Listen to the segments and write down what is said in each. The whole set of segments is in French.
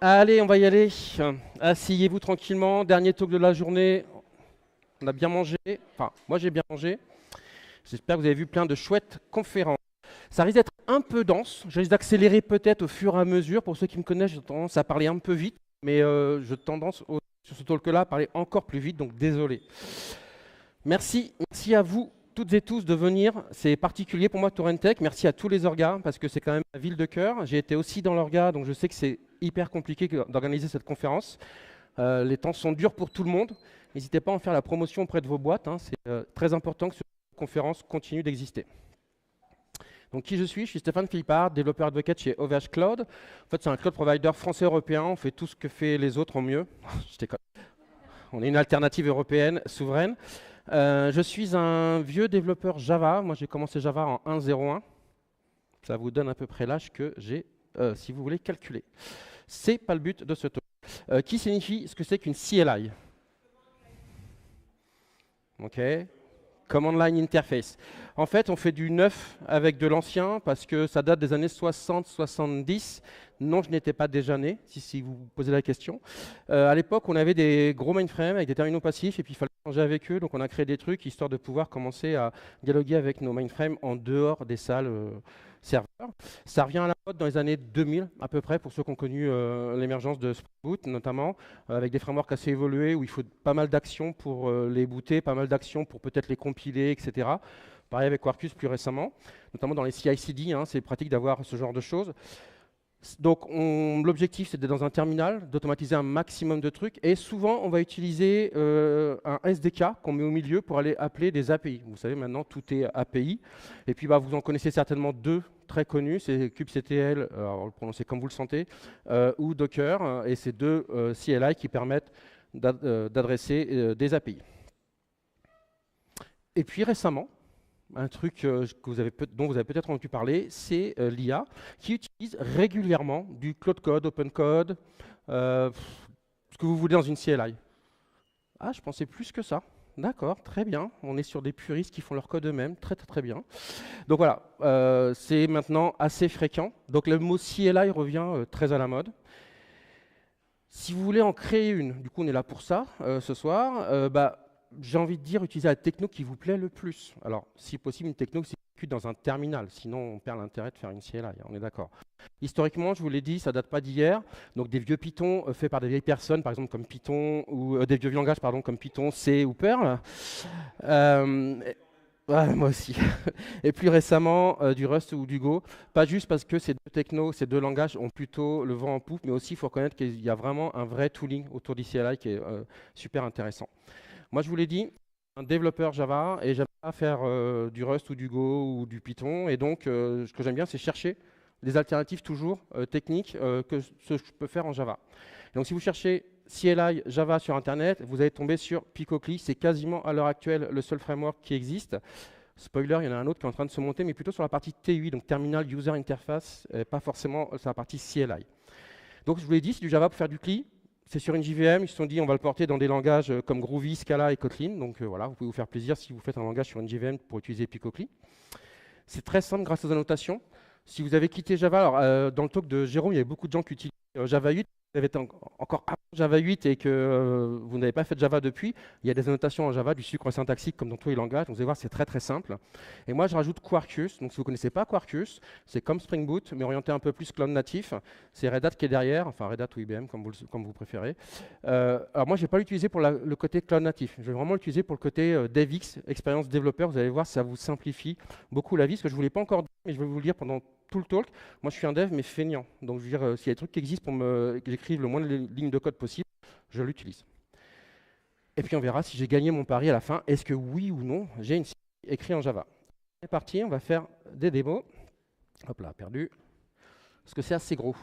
Allez, on va y aller. Asseyez-vous tranquillement. Dernier talk de la journée. On a bien mangé. Enfin, moi j'ai bien mangé. J'espère que vous avez vu plein de chouettes conférences. Ça risque d'être un peu dense. Je risque d'accélérer peut-être au fur et à mesure. Pour ceux qui me connaissent, j'ai tendance à parler un peu vite. Mais j'ai tendance sur ce talk-là à parler encore plus vite. Donc désolé. Merci à vous toutes et tous de venir. C'est particulier pour moi, Torrentech. Merci à tous les orgas, parce que c'est quand même la ville de cœur. J'ai été aussi dans l'orga, donc je sais que c'est hyper compliqué d'organiser cette conférence. Les temps sont durs pour tout le monde. N'hésitez pas à en faire la promotion auprès de vos boîtes, hein. C'est très important que cette conférence continue d'exister. Donc qui je suis? Je suis Stéphane Philippard, développeur advocate chez OVH Cloud. En fait, c'est un cloud provider français-européen. On fait tout ce que fait les autres en mieux. Je déconne. On est une alternative européenne souveraine. Je suis un vieux développeur Java. Moi, j'ai commencé Java en 1.0.1. Ça vous donne à peu près l'âge que j'ai, si vous voulez calculer. C'est pas le but de ce talk. Qui signifie ce que c'est qu'une CLI? Ok. Command Line Interface. En fait, on fait du neuf avec de l'ancien parce que ça date des années 60-70. Non, je n'étais pas déjà né, si vous vous posez la question. À l'époque, on avait des gros mainframes avec des terminaux passifs et puis il fallait changer avec eux. Donc, on a créé des trucs histoire de pouvoir commencer à dialoguer avec nos mainframes en dehors des salles serveurs. Ça revient à la mode dans les années 2000 à peu près pour ceux qui ont connu l'émergence de Spring Boot notamment, avec des frameworks assez évolués où il faut pas mal d'actions pour les booter, pas mal d'actions pour peut-être les compiler, etc. Pareil avec Quarkus plus récemment, notamment dans les CI/CD, hein, c'est pratique d'avoir ce genre de choses. Donc l'objectif c'est d'être dans un terminal, d'automatiser un maximum de trucs et souvent on va utiliser un SDK qu'on met au milieu pour aller appeler des API. Vous savez maintenant tout est API et puis vous en connaissez certainement deux très connus, c'est kubectl, alors le prononcer comme vous le sentez, ou Docker et ces deux CLI qui permettent d'adresser des API. Et puis récemment, un truc dont vous avez peut-être entendu parler, c'est l'IA qui utilise régulièrement du Cloud Code, Open Code, ce que vous voulez dans une CLI. Ah, je pensais plus que ça. D'accord, très bien. On est sur des puristes qui font leur code eux-mêmes, très très très bien. Donc voilà, c'est maintenant assez fréquent. Donc le mot CLI revient très à la mode. Si vous voulez en créer une, du coup on est là pour ça ce soir, j'ai envie de dire, utilisez la techno qui vous plaît le plus. Alors, si possible, une techno qui s'exécute dans un terminal, sinon on perd l'intérêt de faire une CLI, on est d'accord. Historiquement, je vous l'ai dit, ça date pas d'hier, donc des vieux Python faits par des vieilles personnes, par exemple comme Python, ou des vieux langages, pardon, comme Python, C ou Perl. Ouais, moi aussi. Et plus récemment, du Rust ou du Go, pas juste parce que ces deux technos, ces deux langages ont plutôt le vent en poupe, mais aussi il faut reconnaître qu'il y a vraiment un vrai tooling autour du CLI qui est super intéressant. Moi, je vous l'ai dit, un développeur Java, et j'aime pas faire du Rust ou du Go ou du Python. Et donc, ce que j'aime bien, c'est chercher des alternatives toujours techniques que ce que je peux faire en Java. Et donc, si vous cherchez CLI Java sur Internet, vous allez tomber sur Picocli. C'est quasiment à l'heure actuelle le seul framework qui existe. Spoiler, il y en a un autre qui est en train de se monter, mais plutôt sur la partie TUI, donc Terminal User Interface, et pas forcément sur la partie CLI. Donc, je vous l'ai dit, c'est du Java pour faire du CLI. C'est sur une JVM, ils se sont dit on va le porter dans des langages comme Groovy, Scala et Kotlin. Donc voilà, vous pouvez vous faire plaisir si vous faites un langage sur une JVM pour utiliser Picocli. C'est très simple grâce aux annotations. Si vous avez quitté Java, alors dans le talk de Jérôme, il y avait beaucoup de gens qui utilisent Java 8. Vous avez été encore avant Java 8 et que vous n'avez pas fait de Java depuis, il y a des annotations en Java, du sucre syntaxique comme dans tous les langages. Donc, vous allez voir, c'est très très simple. Et moi, je rajoute Quarkus. Donc si vous ne connaissez pas Quarkus, c'est comme Spring Boot, mais orienté un peu plus cloud natif. C'est Red Hat qui est derrière, enfin Red Hat ou IBM, comme vous préférez. Alors moi, je ne vais pas l'utiliser pour le côté cloud natif. Je vais vraiment l'utiliser pour le côté DevX, expérience développeur. Vous allez voir, ça vous simplifie beaucoup la vie. Ce que je ne vous l'ai pas encore dit, mais je vais vous le dire pendant tout le talk. Moi, je suis un dev, mais feignant. Donc, je veux dire, s'il y a des trucs qui existent pour que j'écrive le moins de lignes de code possible, je l'utilise. Et puis, on verra si j'ai gagné mon pari à la fin. Est-ce que oui ou non, j'ai une CLI écrite en Java? C'est parti, on va faire des démos. Hop là, perdu. Parce que c'est assez gros.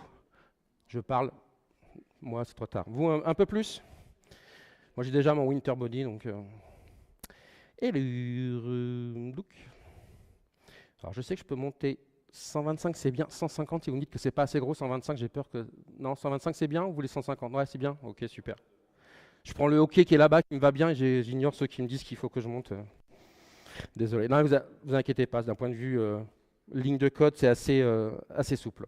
Je parle. Moi, c'est trop tard. Vous, un peu plus? Moi, j'ai déjà mon winter body, donc... Et le... Alors, je sais que je peux monter 125, c'est bien. 150, si vous me dites que c'est pas assez gros, 125, j'ai peur que... Non, 125, c'est bien ou vous voulez 150? Ouais, c'est bien. Ok, super. Je prends le hockey qui est là-bas, qui me va bien, et j'ignore ceux qui me disent qu'il faut que je monte. Désolé. Non, vous inquiétez pas, d'un point de vue ligne de code, c'est assez souple.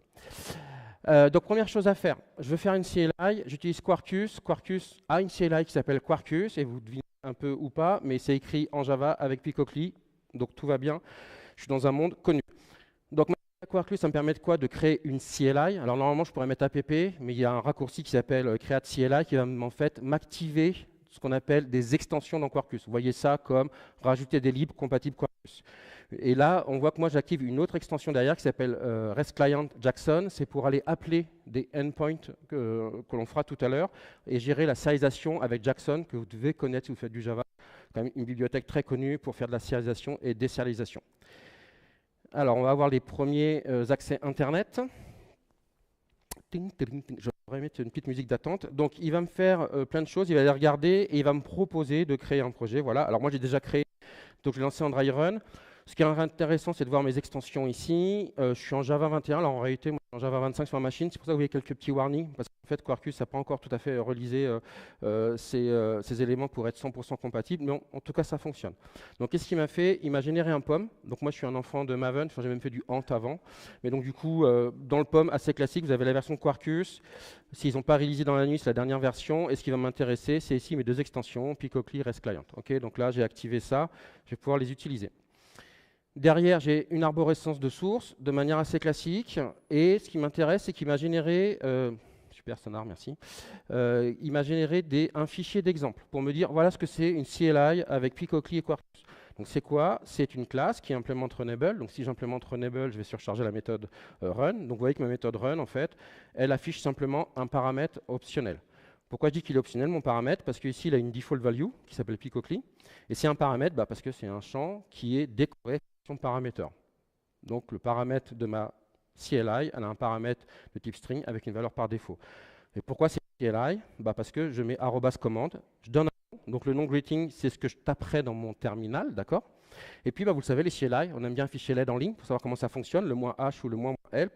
Donc, première chose à faire, je veux faire une CLI, j'utilise Quarkus. Quarkus a une CLI qui s'appelle Quarkus, et vous devinez un peu ou pas, mais c'est écrit en Java avec Picocli, donc tout va bien. Je suis dans un monde connu. Donc, Quarkus, ça me permet de quoi? De créer une CLI. Alors, normalement, je pourrais mettre app, mais il y a un raccourci qui s'appelle create CLI qui va en fait m'activer ce qu'on appelle des extensions dans Quarkus. Vous voyez ça comme rajouter des libres compatibles Quarkus. Et là, on voit que moi, j'active une autre extension derrière qui s'appelle REST Client Jackson. C'est pour aller appeler des endpoints que l'on fera tout à l'heure et gérer la serialisation avec Jackson, que vous devez connaître si vous faites du Java. Quand même une bibliothèque très connue pour faire de la serialisation et déserialisation. Alors, on va avoir les premiers accès Internet. Je vais mettre une petite musique d'attente. Donc, il va me faire plein de choses. Il va aller regarder et il va me proposer de créer un projet. Voilà. Alors, moi, j'ai déjà créé. Donc, je l'ai lancé en dry run. Ce qui est intéressant, c'est de voir mes extensions ici. Je suis en Java 21. Alors, en réalité, moi, je suis en Java 25 sur ma machine. C'est pour ça que vous voyez quelques petits warnings. Parce qu'en fait, Quarkus n'a pas encore tout à fait relisé ces éléments pour être 100% compatibles. Mais en tout cas, ça fonctionne. Donc, qu'est-ce qu'il m'a fait? Il m'a généré un POM. Donc, moi, je suis un enfant de Maven. Enfin, j'ai même fait du Ant avant. Mais donc, du coup, dans le POM assez classique, vous avez la version Quarkus. S'ils n'ont pas réalisé dans la nuit, c'est la dernière version. Et ce qui va m'intéresser, c'est ici mes deux extensions, Picocli, REST Client. Okay, donc là, j'ai activé ça. Je vais pouvoir les utiliser. Derrière, j'ai une arborescence de sources de manière assez classique. Et ce qui m'intéresse, c'est qu'il m'a généré, super sonar, merci, il m'a généré un fichier d'exemple pour me dire voilà ce que c'est une CLI avec Picocli et Quarkus. Donc c'est quoi? C'est une classe qui implémente Runable. Donc si j'implémente Runable, je vais surcharger la méthode run. Donc vous voyez que ma méthode run, en fait, elle affiche simplement un paramètre optionnel. Pourquoi je dis qu'il est optionnel, mon paramètre? Parce qu'ici, il a une default value qui s'appelle Picocli. Et c'est un paramètre parce que c'est un champ qui est décoré son paramètre. Donc le paramètre de ma CLI, elle a un paramètre de type string avec une valeur par défaut. Et pourquoi c'est CLI? Parce que je mets @commande, je donne un nom. Donc le nom greeting, c'est ce que je taperai dans mon terminal, d'accord? Et puis vous le savez, les CLI, on aime bien afficher l'aide en ligne pour savoir comment ça fonctionne, le -h ou le -help.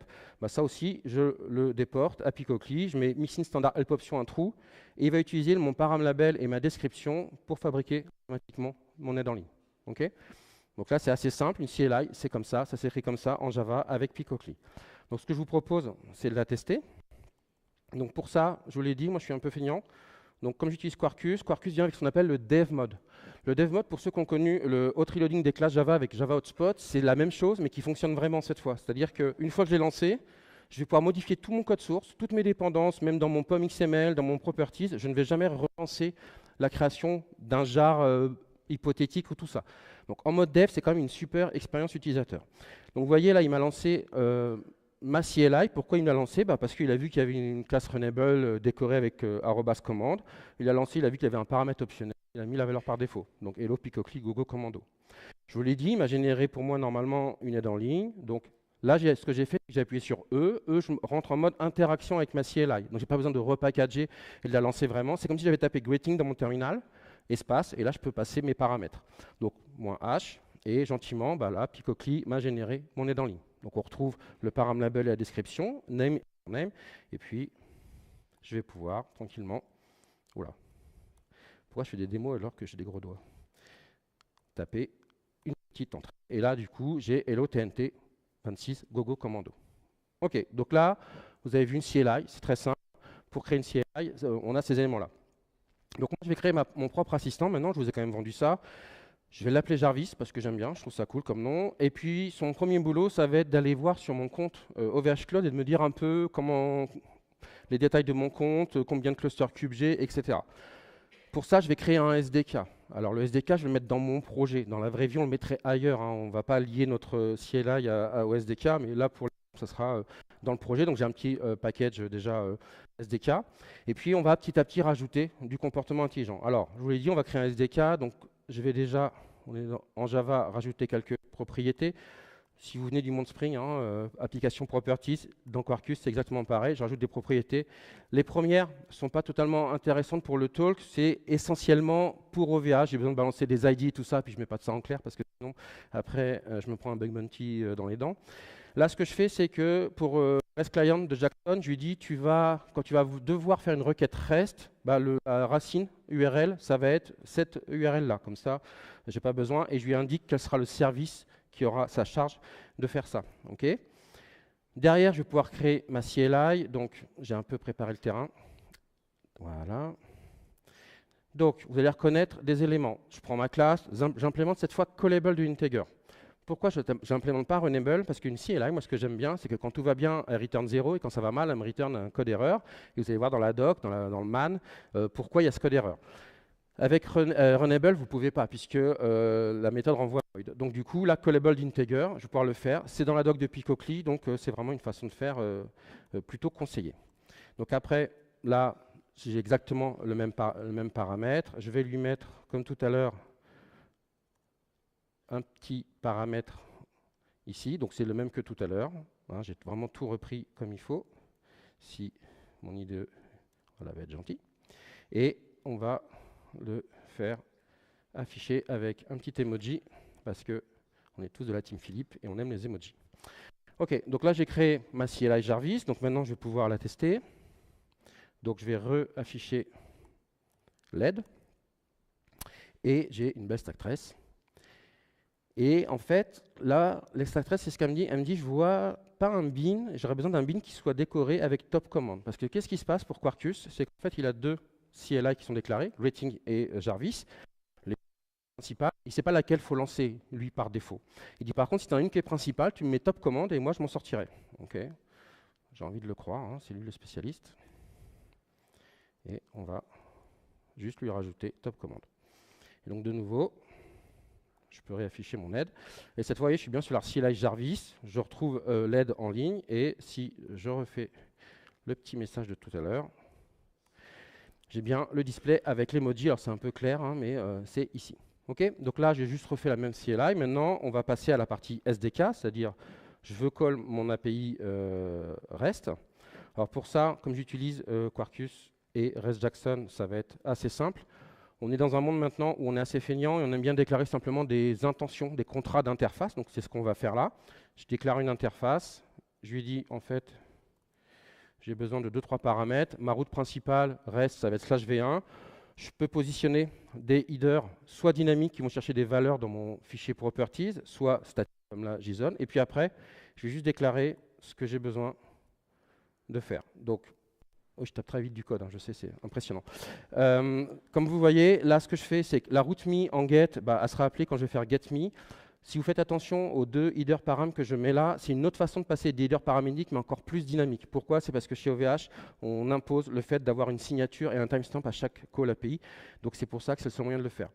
Ça aussi, je le déporte à Picocli, je mets mixin standard help option un trou, et il va utiliser mon param label et ma description pour fabriquer automatiquement mon aide en ligne. Okay, donc là, c'est assez simple, une CLI, c'est comme ça s'écrit comme ça en Java avec Picocli. Donc ce que je vous propose, c'est de la tester. Donc pour ça, je vous l'ai dit, moi je suis un peu feignant. Donc comme j'utilise Quarkus, Quarkus vient avec ce qu'on appelle le dev mode. Le dev mode, pour ceux qui ont connu le hot reloading des classes Java avec Java Hotspot, c'est la même chose, mais qui fonctionne vraiment cette fois. C'est-à-dire qu'une fois que je l'ai lancé, je vais pouvoir modifier tout mon code source, toutes mes dépendances, même dans mon POM XML, dans mon properties. Je ne vais jamais relancer la création d'un jar hypothétique ou tout ça. Donc en mode dev, c'est quand même une super expérience utilisateur. Donc vous voyez là, il m'a lancé ma CLI. Pourquoi il me l'a lancé? Parce qu'il a vu qu'il y avait une classe Runable décorée avec @commande. Il a lancé, il a vu qu'il y avait un paramètre optionnel. Il a mis la valeur par défaut. Donc hello Picocli Gogo Commando. Je vous l'ai dit, il m'a généré pour moi normalement une aide en ligne. Donc là, ce que j'ai fait, j'ai appuyé sur E. E, je rentre en mode interaction avec ma CLI. Donc j'ai pas besoin de repackager et de la lancer vraiment. C'est comme si j'avais tapé greeting dans mon terminal, espace, et là je peux passer mes paramètres. Donc -h. Et gentiment, là, Picocli m'a généré mon aide en ligne. Donc on retrouve le param label et la description, name, et puis je vais pouvoir tranquillement, oula, pourquoi je fais des démos alors que j'ai des gros doigts? Taper une petite entrée. Et là, du coup, j'ai Hello TNT 26 Gogo Commando. Ok, donc là, vous avez vu une CLI, c'est très simple. Pour créer une CLI, on a ces éléments-là. Donc moi, je vais créer mon propre assistant. Maintenant, je vous ai quand même vendu ça. Je vais l'appeler Jarvis parce que j'aime bien, je trouve ça cool comme nom. Et puis, son premier boulot, ça va être d'aller voir sur mon compte OVH Cloud et de me dire un peu comment les détails de mon compte, combien de clusters cubes j'ai, etc. Pour ça, je vais créer un SDK. Alors, le SDK, je vais le mettre dans mon projet. Dans la vraie vie, on le mettrait ailleurs. On ne va pas lier notre CLI au SDK, mais là, pour ça sera dans le projet. Donc, j'ai un petit package déjà SDK. Et puis, on va petit à petit rajouter du comportement intelligent. Alors, je vous l'ai dit, on va créer un SDK. Donc, je vais déjà, en Java, rajouter quelques propriétés. Si vous venez du monde Spring, application properties, dans Quarkus, c'est exactement pareil. Je rajoute des propriétés. Les premières ne sont pas totalement intéressantes pour le talk. C'est essentiellement pour OVH. J'ai besoin de balancer des ID et tout ça, puis je ne mets pas de ça en clair parce que sinon, après, je me prends un bug bounty dans les dents. Là, ce que je fais, c'est que pour REST Client de Jackson, je lui dis, quand tu vas devoir faire une requête REST, la racine URL, ça va être cette URL-là. Comme ça, je n'ai pas besoin. Et je lui indique quel sera le service qui aura sa charge de faire ça. Okay, Derrière, je vais pouvoir créer ma CLI. Donc, j'ai un peu préparé le terrain. Voilà. Donc, vous allez reconnaître des éléments. Je prends ma classe, j'implémente cette fois callable de integer. Pourquoi je n'implémente pas Runable? Parce qu'une CLI, moi, ce que j'aime bien, c'est que quand tout va bien, elle return 0 et quand ça va mal, elle me return un code erreur. Et vous allez voir dans la doc, dans le man, pourquoi il y a ce code erreur. Avec Runable, vous ne pouvez pas, puisque la méthode renvoie à void. Donc, du coup, la callable d'integer, je vais pouvoir le faire. C'est dans la doc de Picocli, donc c'est vraiment une façon de faire plutôt conseillée. Donc, après, là, si j'ai exactement le même paramètre, je vais lui mettre, comme tout à l'heure, un petit paramètre ici. Donc c'est le même que tout à l'heure. Hein, j'ai vraiment tout repris comme il faut. Si mon IDE, voilà, va être gentil. Et on va le faire afficher avec un petit emoji, parce que on est tous de la team Philippe et on aime les emojis. Ok, donc là j'ai créé ma CLI Jarvis. Donc maintenant je vais pouvoir la tester. Donc je vais re-afficher l'aide. Et j'ai une belle stack trace. Et en fait, là, l'extractrice, c'est ce qu'elle me dit. Elle me dit, je vois pas un bin, j'aurais besoin d'un bin qui soit décoré avec top command. Parce que qu'est-ce qui se passe pour Quarkus? C'est qu'en fait, il a deux CLI qui sont déclarés, Rating et Jarvis. Les principales, il ne sait pas laquelle il faut lancer, lui, par défaut. Il dit, par contre, si tu en as une qui est principale, tu me mets top command et moi, je m'en sortirai. Ok, j'ai envie de le croire, hein, c'est lui le spécialiste. Et on va juste lui rajouter top command. Et donc, de nouveau, je peux réafficher mon aide. Et cette fois, je suis bien sur la CLI Jarvis. Je retrouve l'aide en ligne. Et si je refais le petit message de tout à l'heure, j'ai bien le display avec l'emoji. Alors, c'est un peu clair, hein, mais c'est ici. OK, donc là, j'ai juste refait la même CLI. Maintenant, on va passer à la partie SDK, c'est-à-dire je veux call mon API REST. Alors, pour ça, comme j'utilise Quarkus et REST-JSON, ça va être assez simple. On est dans un monde maintenant où on est assez feignant et on aime bien déclarer simplement des intentions, des contrats d'interface. Donc c'est ce qu'on va faire là. Je déclare une interface. Je lui dis en fait, j'ai besoin de 2-3 paramètres. Ma route principale reste, ça va être /v1. Je peux positionner des headers soit dynamiques qui vont chercher des valeurs dans mon fichier properties, soit statiques comme là JSON. Et puis après, je vais juste déclarer ce que j'ai besoin de faire. Donc oh, je tape très vite du code, hein, je sais, c'est impressionnant. Comme vous voyez, là, ce que je fais, c'est que la route me en get, elle sera appelée quand je vais faire get me. Si vous faites attention aux deux header param que je mets là, c'est une autre façon de passer des headers paramédiques, mais encore plus dynamique. Pourquoi? C'est parce que chez OVH, on impose le fait d'avoir une signature et un timestamp à chaque call API. Donc c'est pour ça que c'est le seul moyen de le faire.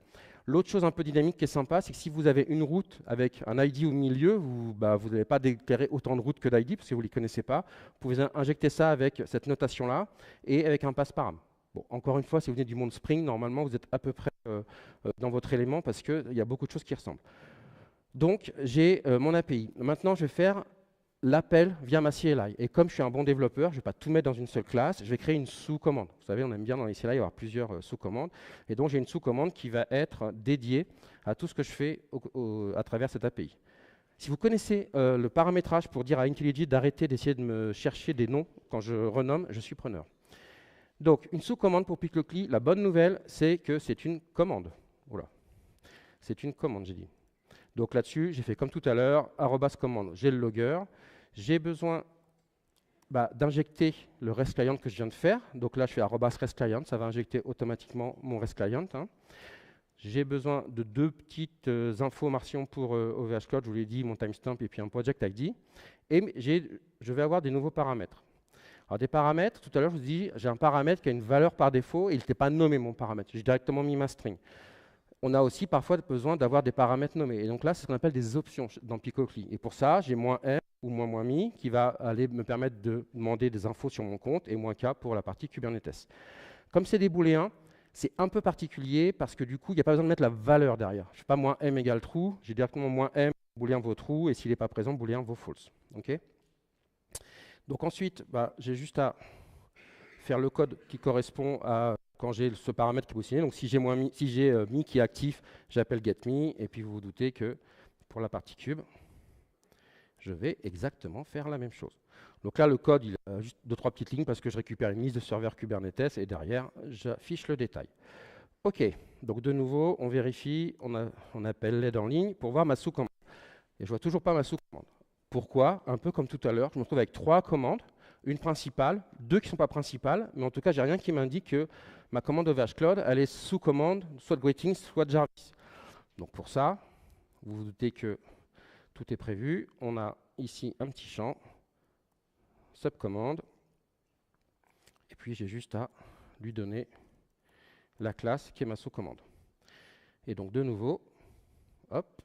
L'autre chose un peu dynamique qui est sympa, c'est que si vous avez une route avec un ID au milieu, vous n'allez pas déclarer autant de routes que d'ID parce que vous ne les connaissez pas. Vous pouvez injecter ça avec cette notation-là et avec un passe-param. Bon, encore une fois, si vous venez du monde Spring, normalement, vous êtes à peu près dans votre élément parce qu'il y a beaucoup de choses qui ressemblent. Donc, j'ai mon API. Maintenant, je vais faire l'appel via ma CLI. Et comme je suis un bon développeur, je ne vais pas tout mettre dans une seule classe, je vais créer une sous-commande. Vous savez, on aime bien dans les CLI avoir plusieurs sous-commandes. Et donc, j'ai une sous-commande qui va être dédiée à tout ce que je fais à travers cette API. Si vous connaissez le paramétrage pour dire à IntelliJ d'arrêter d'essayer de me chercher des noms quand je renomme, je suis preneur. Donc, une sous-commande pour Picocli, la bonne nouvelle, c'est que c'est une commande. Voilà. C'est une commande, j'ai dit. Donc là-dessus, j'ai fait comme tout à l'heure, @commande, j'ai le logger. J'ai besoin d'injecter le REST client que je viens de faire. Donc là, je fais @REST client, ça va injecter automatiquement mon REST client. Hein. J'ai besoin de deux petites informations pour OVH Cloud, je vous l'ai dit, mon timestamp et puis un project ID. Et je vais avoir des nouveaux paramètres. Alors des paramètres, tout à l'heure, je vous dis, j'ai un paramètre qui a une valeur par défaut et il n'était pas nommé mon paramètre. J'ai directement mis ma string. On a aussi parfois besoin d'avoir des paramètres nommés. Et donc là, c'est ce qu'on appelle des options dans Picocli. Et pour ça, j'ai -m ou -mi qui va aller me permettre de demander des infos sur mon compte et -k pour la partie Kubernetes. Comme c'est des booléens, c'est un peu particulier parce que du coup, il n'y a pas besoin de mettre la valeur derrière. Je ne fais pas -m égale true, j'ai directement -m, booléen vaut true, et s'il n'est pas présent, booléen vaut false. Okay, donc ensuite, j'ai juste à faire le code qui correspond à quand j'ai ce paramètre qui est positionné. Donc si j'ai mi qui est actif, j'appelle getMe. Et puis vous vous doutez que pour la partie cube, je vais exactement faire la même chose. Donc là, le code, il a juste 2-3 petites lignes parce que je récupère une liste de serveurs Kubernetes et derrière, j'affiche le détail. OK, donc de nouveau, on vérifie, on appelle l'aide en ligne pour voir ma sous-commande. Et je vois toujours pas ma sous-commande. Pourquoi? Un peu comme tout à l'heure, je me retrouve avec 3 commandes, une principale, 2 qui ne sont pas principales, mais en tout cas, j'ai rien qui m'indique que ma commande OVH Cloud, elle est sous commande soit de Greetings, soit de Jarvis. Donc pour ça, vous vous doutez que tout est prévu. On a ici un petit champ, subcommande, et puis j'ai juste à lui donner la classe qui est ma sous-commande. Et donc de nouveau, hop,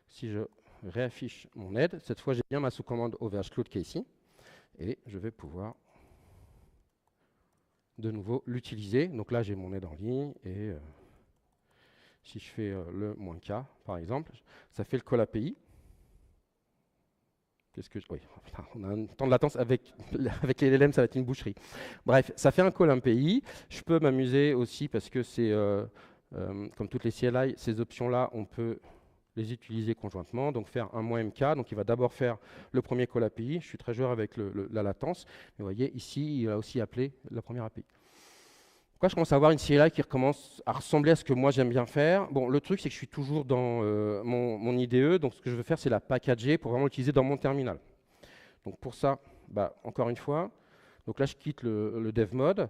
si je réaffiche mon aide, cette fois j'ai bien ma sous-commande OVH Cloud qui est ici, et je vais pouvoir de nouveau l'utiliser. Donc là j'ai mon aide en ligne, et si je fais le "-k", par exemple, ça fait le call API. Oui, on a un temps de latence avec les LLM, ça va être une boucherie. Bref, ça fait un call API. Je peux m'amuser aussi parce que c'est, comme toutes les CLI, ces options-là, on peut les utiliser conjointement. Donc faire un "-mk", donc il va d'abord faire le premier call API. Je suis très joueur avec la latence. Mais vous voyez, ici, il a aussi appelé la première API. Pourquoi je commence à avoir une CLI qui recommence à ressembler à ce que moi j'aime bien faire? Bon, le truc, c'est que je suis toujours dans mon IDE, donc ce que je veux faire, c'est la packager pour vraiment l'utiliser dans mon terminal. Donc pour ça, encore une fois, donc là je quitte le dev mode,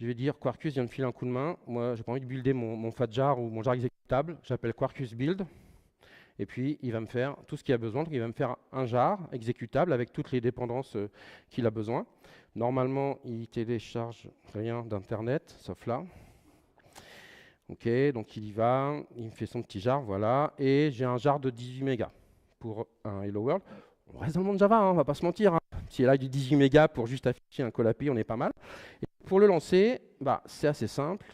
je vais dire Quarkus vient de filer un coup de main, moi j'ai pas envie de builder mon FATJAR ou mon jar exécutable, j'appelle Quarkus build, et puis il va me faire tout ce qu'il a besoin, donc il va me faire un jar exécutable avec toutes les dépendances qu'il a besoin. Normalement, il télécharge rien d'internet, sauf là. Ok, donc il y va, il me fait son petit jar, voilà, et j'ai un jar de 18 mégas pour un Hello World. On reste dans le monde Java, hein, on va pas se mentir. Hein. Si là, du 18 mégas pour juste afficher un call API, on est pas mal. Et pour le lancer, c'est assez simple.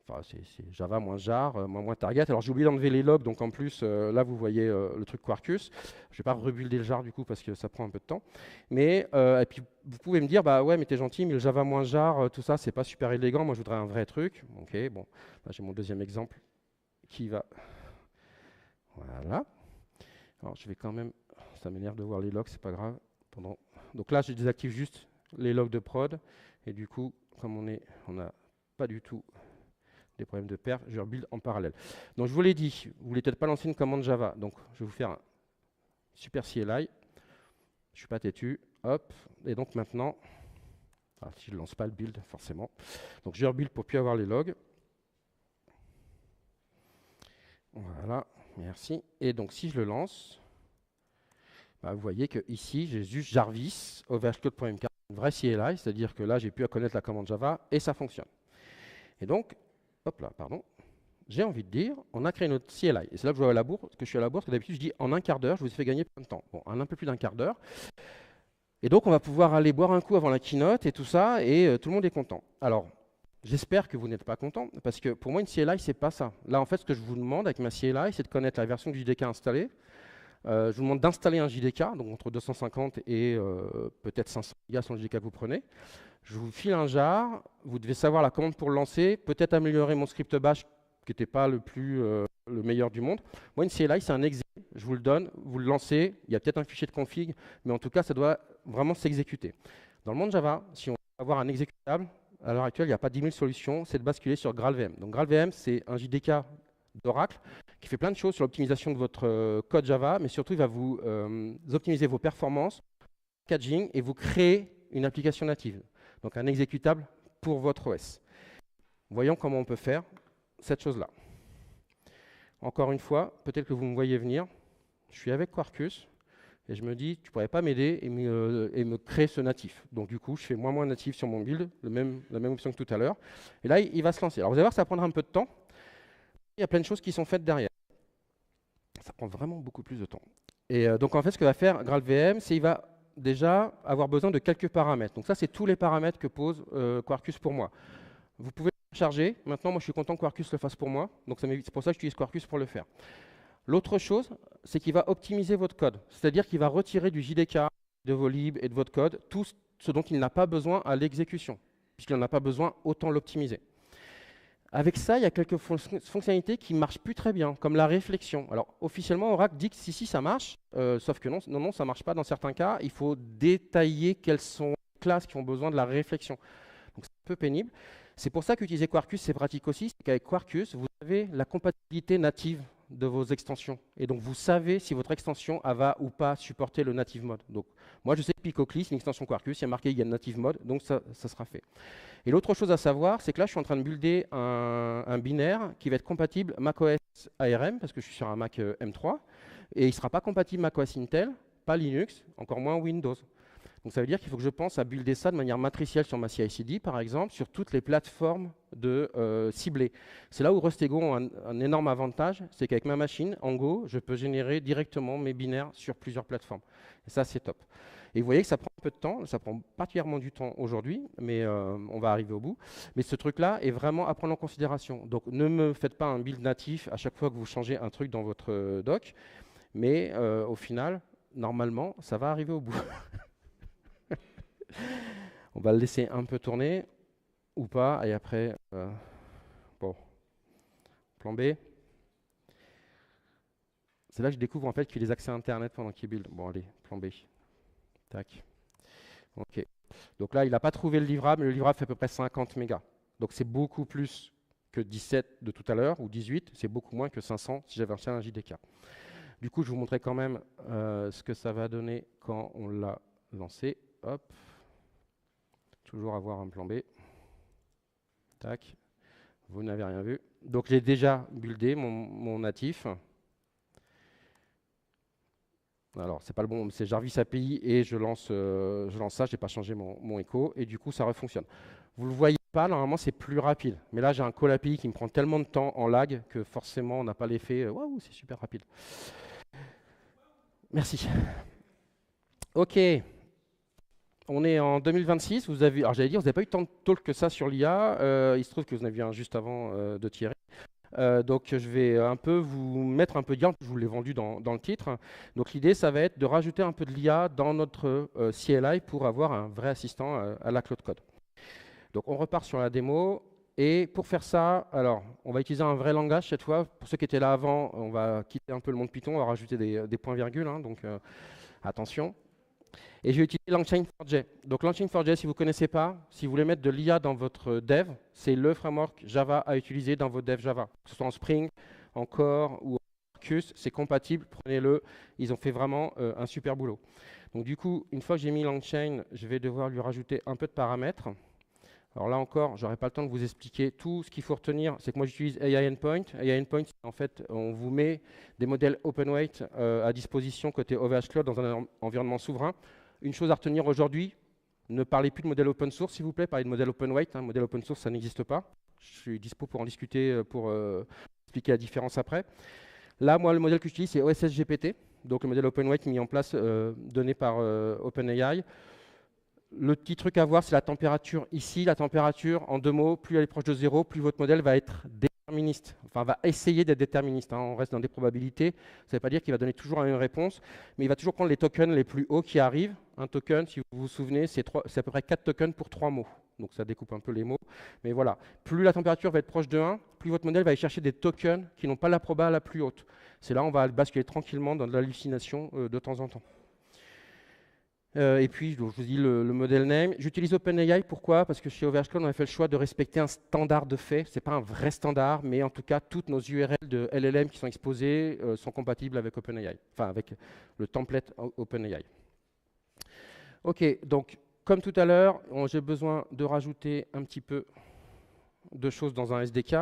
Enfin, c'est Java moins jar, moins target. Alors j'ai oublié d'enlever les logs, donc en plus, là vous voyez le truc Quarkus. Je vais pas rebuilder le jar du coup parce que ça prend un peu de temps. Mais et puis vous pouvez me dire, ouais, mais t'es gentil, mais le Java moins jar, tout ça, c'est pas super élégant. Moi, je voudrais un vrai truc. Ok, bon, là j'ai mon deuxième exemple qui va. Voilà. Alors je vais quand même. Ça m'énerve de voir les logs, c'est pas grave. Donc là, je désactive juste les logs de prod. Et du coup, comme on n'a pas du tout des problèmes de perf, je rebuild en parallèle. Donc je vous l'ai dit, vous voulez peut-être pas lancer une commande Java. Donc je vais vous faire un super CLI. Je suis pas têtu. Hop. Et donc maintenant, si je ne lance pas le build, forcément. Donc je rebuild pour plus avoir les logs. Voilà, merci. Et donc si je le lance, vous voyez que ici j'ai juste Jarvis, OVHcloud.mk, une vraie CLI, c'est-à-dire que là j'ai pu connaître la commande Java et ça fonctionne. Et donc, hop là, pardon, j'ai envie de dire, on a créé notre CLI. Et c'est là que je vois à la bourse, que je suis à la bourse, que d'habitude je dis en un quart d'heure, je vous ai fait gagner plein de temps. Bon, en un peu plus d'un quart d'heure. Et donc on va pouvoir aller boire un coup avant la keynote et tout ça, et tout le monde est content. Alors, j'espère que vous n'êtes pas content, parce que pour moi une CLI, c'est pas ça. Là, en fait, ce que je vous demande avec ma CLI, c'est de connaître la version du JDK installée. Je vous demande d'installer un JDK, donc entre 250 et peut-être 500 gigas sur le JDK que vous prenez. Je vous file un jar, vous devez savoir la commande pour le lancer, peut-être améliorer mon script bash qui n'était pas le meilleur du monde. Moi, une CLI, c'est un exe, je vous le donne, vous le lancez, il y a peut-être un fichier de config, mais en tout cas, ça doit vraiment s'exécuter. Dans le monde Java, si on veut avoir un exécutable, à l'heure actuelle, il n'y a pas 10 000 solutions, c'est de basculer sur GraalVM. Donc GraalVM, c'est un JDK d'Oracle qui fait plein de choses sur l'optimisation de votre code Java, mais surtout, il va vous optimiser vos performances, packaging, et vous créer une application native, donc un exécutable pour votre OS. Voyons comment on peut faire cette chose-là. Encore une fois, peut-être que vous me voyez venir, je suis avec Quarkus, et je me dis, tu ne pourrais pas m'aider et me créer ce natif. Donc du coup, je fais moins natif sur mon build, la même option que tout à l'heure. Et là, il va se lancer. Alors vous allez voir, ça prendra un peu de temps. Il y a plein de choses qui sont faites derrière. Ça prend vraiment beaucoup plus de temps. Et donc en fait, ce que va faire GraalVM, c'est qu'il va déjà avoir besoin de quelques paramètres. Donc ça, c'est tous les paramètres que pose Quarkus pour moi. Vous pouvez le charger. Maintenant, moi, je suis content que Quarkus le fasse pour moi. Donc c'est pour ça que j'utilise Quarkus pour le faire. L'autre chose, c'est qu'il va optimiser votre code. C'est-à-dire qu'il va retirer du JDK, de vos libs et de votre code, tout ce dont il n'a pas besoin à l'exécution. Puisqu'il n'en a pas besoin, autant l'optimiser. Avec ça, il y a quelques fonctionnalités qui ne marchent plus très bien, comme la réflexion. Alors, officiellement, Oracle dit que si, ça marche, sauf que non, ça ne marche pas dans certains cas. Il faut détailler quelles sont les classes qui ont besoin de la réflexion. Donc, c'est un peu pénible. C'est pour ça qu'utiliser Quarkus, c'est pratique aussi, c'est qu'avec Quarkus, vous avez la compatibilité native de vos extensions. Et donc, vous savez si votre extension va ou pas supporter le native mode. Donc, moi, je sais que Picocli, c'est une extension Quarkus, il y a marqué il y a native mode, donc ça sera fait. Et l'autre chose à savoir, c'est que là, je suis en train de builder un binaire qui va être compatible macOS ARM, parce que je suis sur un Mac M3, et il ne sera pas compatible macOS Intel, pas Linux, encore moins Windows. Donc ça veut dire qu'il faut que je pense à builder ça de manière matricielle sur ma CI/CD, par exemple, sur toutes les plateformes ciblées. C'est là où Rustego a un énorme avantage, c'est qu'avec ma machine, en Go, je peux générer directement mes binaires sur plusieurs plateformes. Et ça, c'est top. Et vous voyez que ça prend un peu de temps, ça prend particulièrement du temps aujourd'hui, mais on va arriver au bout. Mais ce truc-là est vraiment à prendre en considération. Donc ne me faites pas un build natif à chaque fois que vous changez un truc dans votre doc, mais au final, normalement, ça va arriver au bout. On va le laisser un peu tourner, ou pas, et après, bon, plan B. C'est là que je découvre en fait qu'il y a des accès à Internet pendant qu'il build. Bon, allez, plan B. Tac. Ok. Donc là, il n'a pas trouvé le livrable, mais le livrable fait à peu près 50 mégas. Donc c'est beaucoup plus que 17 de tout à l'heure, ou 18, c'est beaucoup moins que 500 si j'avais acheté un JDK. Du coup, je vous montrerai quand même ce que ça va donner quand on l'a lancé. Hop. Toujours avoir un plan B. Tac. Vous n'avez rien vu. Donc j'ai déjà buildé mon natif. Alors c'est pas le bon, c'est Jarvis API et je lance ça. Je n'ai pas changé mon echo et du coup ça refonctionne. Vous le voyez pas, normalement c'est plus rapide. Mais là j'ai un call API qui me prend tellement de temps en lag que forcément on n'a pas l'effet. Waouh, c'est super rapide. Merci. Ok. On est en 2026, alors j'allais dire, vous n'avez pas eu tant de talk que ça sur l'IA, il se trouve que vous en avez vu un juste avant de Thierry. Donc je vais un peu vous mettre un peu d'IA, je vous l'ai vendu dans le titre. Donc l'idée, ça va être de rajouter un peu de l'IA dans notre CLI pour avoir un vrai assistant à la Cloud Code. Donc on repart sur la démo, et pour faire ça, alors on va utiliser un vrai langage cette fois. Pour ceux qui étaient là avant, on va quitter un peu le monde Python, on va rajouter des points-virgules, hein, donc attention. Et je vais utiliser LangChain4j. Donc LangChain4j, si vous ne connaissez pas, si vous voulez mettre de l'IA dans votre dev, c'est le framework Java à utiliser dans votre dev Java. Que ce soit en Spring, en Core ou en Quarkus, c'est compatible, prenez-le. Ils ont fait vraiment un super boulot. Donc du coup, une fois que j'ai mis LangChain, je vais devoir lui rajouter un peu de paramètres. Alors là encore, je n'aurai pas le temps de vous expliquer tout. Ce qu'il faut retenir, c'est que moi j'utilise AI Endpoint. AI Endpoint, en fait, on vous met des modèles OpenWeight à disposition côté OVH Cloud dans un environnement souverain. Une chose à retenir aujourd'hui, ne parlez plus de modèle open source, s'il vous plaît, parlez de modèle OpenWeight. Modèle open source, ça n'existe pas. Je suis dispo pour en discuter, pour expliquer la différence après. Là, moi, le modèle que j'utilise, c'est OSS GPT, donc le modèle OpenWeight mis en place, donné par OpenAI. Le petit truc à voir, c'est la température ici. La température, en 2 mots, plus elle est proche de 0, plus votre modèle va être déterministe. Enfin, va essayer d'être déterministe. Hein. On reste dans des probabilités. Ça ne veut pas dire qu'il va donner toujours la même réponse, mais il va toujours prendre les tokens les plus hauts qui arrivent. Un token, si vous vous souvenez, c'est à peu près 4 tokens pour 3 mots. Donc ça découpe un peu les mots. Mais voilà, plus la température va être proche de 1, plus votre modèle va aller chercher des tokens qui n'ont pas la proba la plus haute. C'est là où on va basculer tranquillement dans de l'hallucination de temps en temps. Et puis, je vous dis le modèle name. J'utilise OpenAI, pourquoi? Parce que chez OVH Cloud, on a fait le choix de respecter un standard de fait. Ce n'est pas un vrai standard, mais en tout cas, toutes nos URL de LLM qui sont exposées sont compatibles avec OpenAI, enfin avec le template OpenAI. Ok, donc comme tout à l'heure, j'ai besoin de rajouter un petit peu de choses dans un SDK.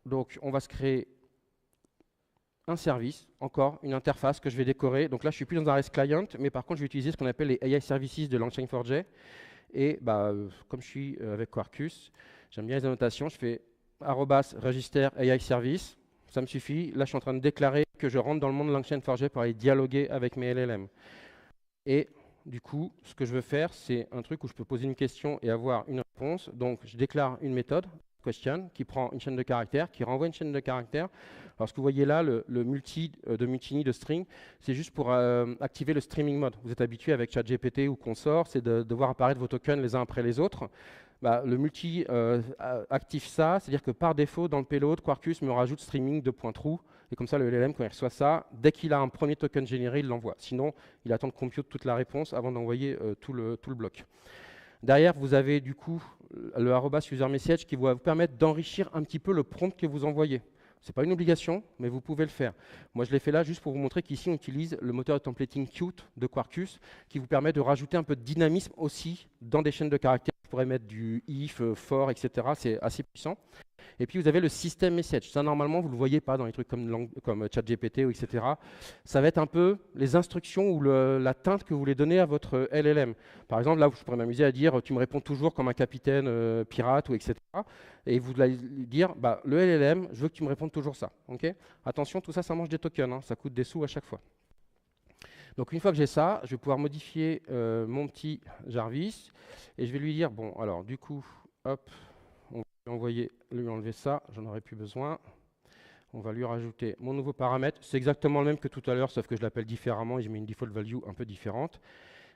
Donc, on va se créer un service, encore une interface que je vais décorer. Donc là, je ne suis plus dans un REST client, mais par contre, je vais utiliser ce qu'on appelle les AI services de LangChain4j. Et comme je suis avec Quarkus, j'aime bien les annotations, je fais @register AI service, ça me suffit. Là, je suis en train de déclarer que je rentre dans le monde de LangChain4j pour aller dialoguer avec mes LLM. Et du coup, ce que je veux faire, c'est un truc où je peux poser une question et avoir une réponse. Donc, je déclare une méthode, question, qui prend une chaîne de caractères, qui renvoie une chaîne de caractères. Alors, ce que vous voyez là, le multi de mutiny de string, c'est juste pour activer le streaming mode. Vous êtes habitué avec ChatGPT ou consort, c'est de voir apparaître vos tokens les uns après les autres. Le multi active ça, c'est-à-dire que par défaut, dans le payload, Quarkus me rajoute streaming de .true, et comme ça, le LLM, quand il reçoit ça, dès qu'il a un premier token généré, il l'envoie. Sinon, il attend de compute toute la réponse avant d'envoyer tout le bloc. Derrière, vous avez du coup le @userMessage qui va vous permettre d'enrichir un petit peu le prompt que vous envoyez. Ce n'est pas une obligation, mais vous pouvez le faire. Moi, je l'ai fait là juste pour vous montrer qu'ici, on utilise le moteur de templating Qt de Quarkus qui vous permet de rajouter un peu de dynamisme aussi dans des chaînes de caractères. Vous pourrez mettre du if, for, etc. C'est assez puissant. Et puis, vous avez le system message. Ça, normalement, vous ne le voyez pas dans les trucs comme ChatGPT, ou etc. Ça va être un peu les instructions ou la teinte que vous voulez donner à votre LLM. Par exemple, là, je pourrais m'amuser à dire, tu me réponds toujours comme un capitaine pirate, ou etc. Et vous allez dire, bah, le LLM, je veux que tu me répondes toujours ça. Okay, attention, tout ça, ça mange des tokens. Hein, ça coûte des sous à chaque fois. Donc, une fois que j'ai ça, je vais pouvoir modifier mon petit Jarvis. Et je vais lui dire, bon, alors, du coup, hop, on va lui enlever ça, j'en aurais plus besoin. On va lui rajouter mon nouveau paramètre. C'est exactement le même que tout à l'heure, sauf que je l'appelle différemment et je mets une default value un peu différente.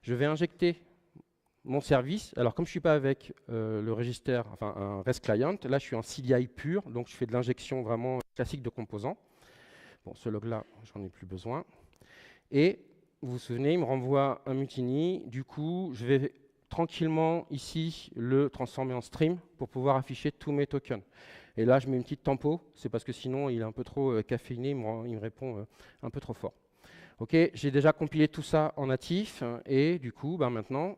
Je vais injecter mon service. Alors, comme je ne suis pas avec le register, enfin un REST client, là, je suis en CDI pur, donc je fais de l'injection vraiment classique de composants. Bon, ce log-là, j'en ai plus besoin. Et vous vous souvenez, il me renvoie un mutiny. Du coup, je vais tranquillement ici le transformer en stream pour pouvoir afficher tous mes tokens. Et là, je mets une petite tempo, c'est parce que sinon, il est un peu trop caféiné, il me répond un peu trop fort. Ok, j'ai déjà compilé tout ça en natif, et du coup, maintenant,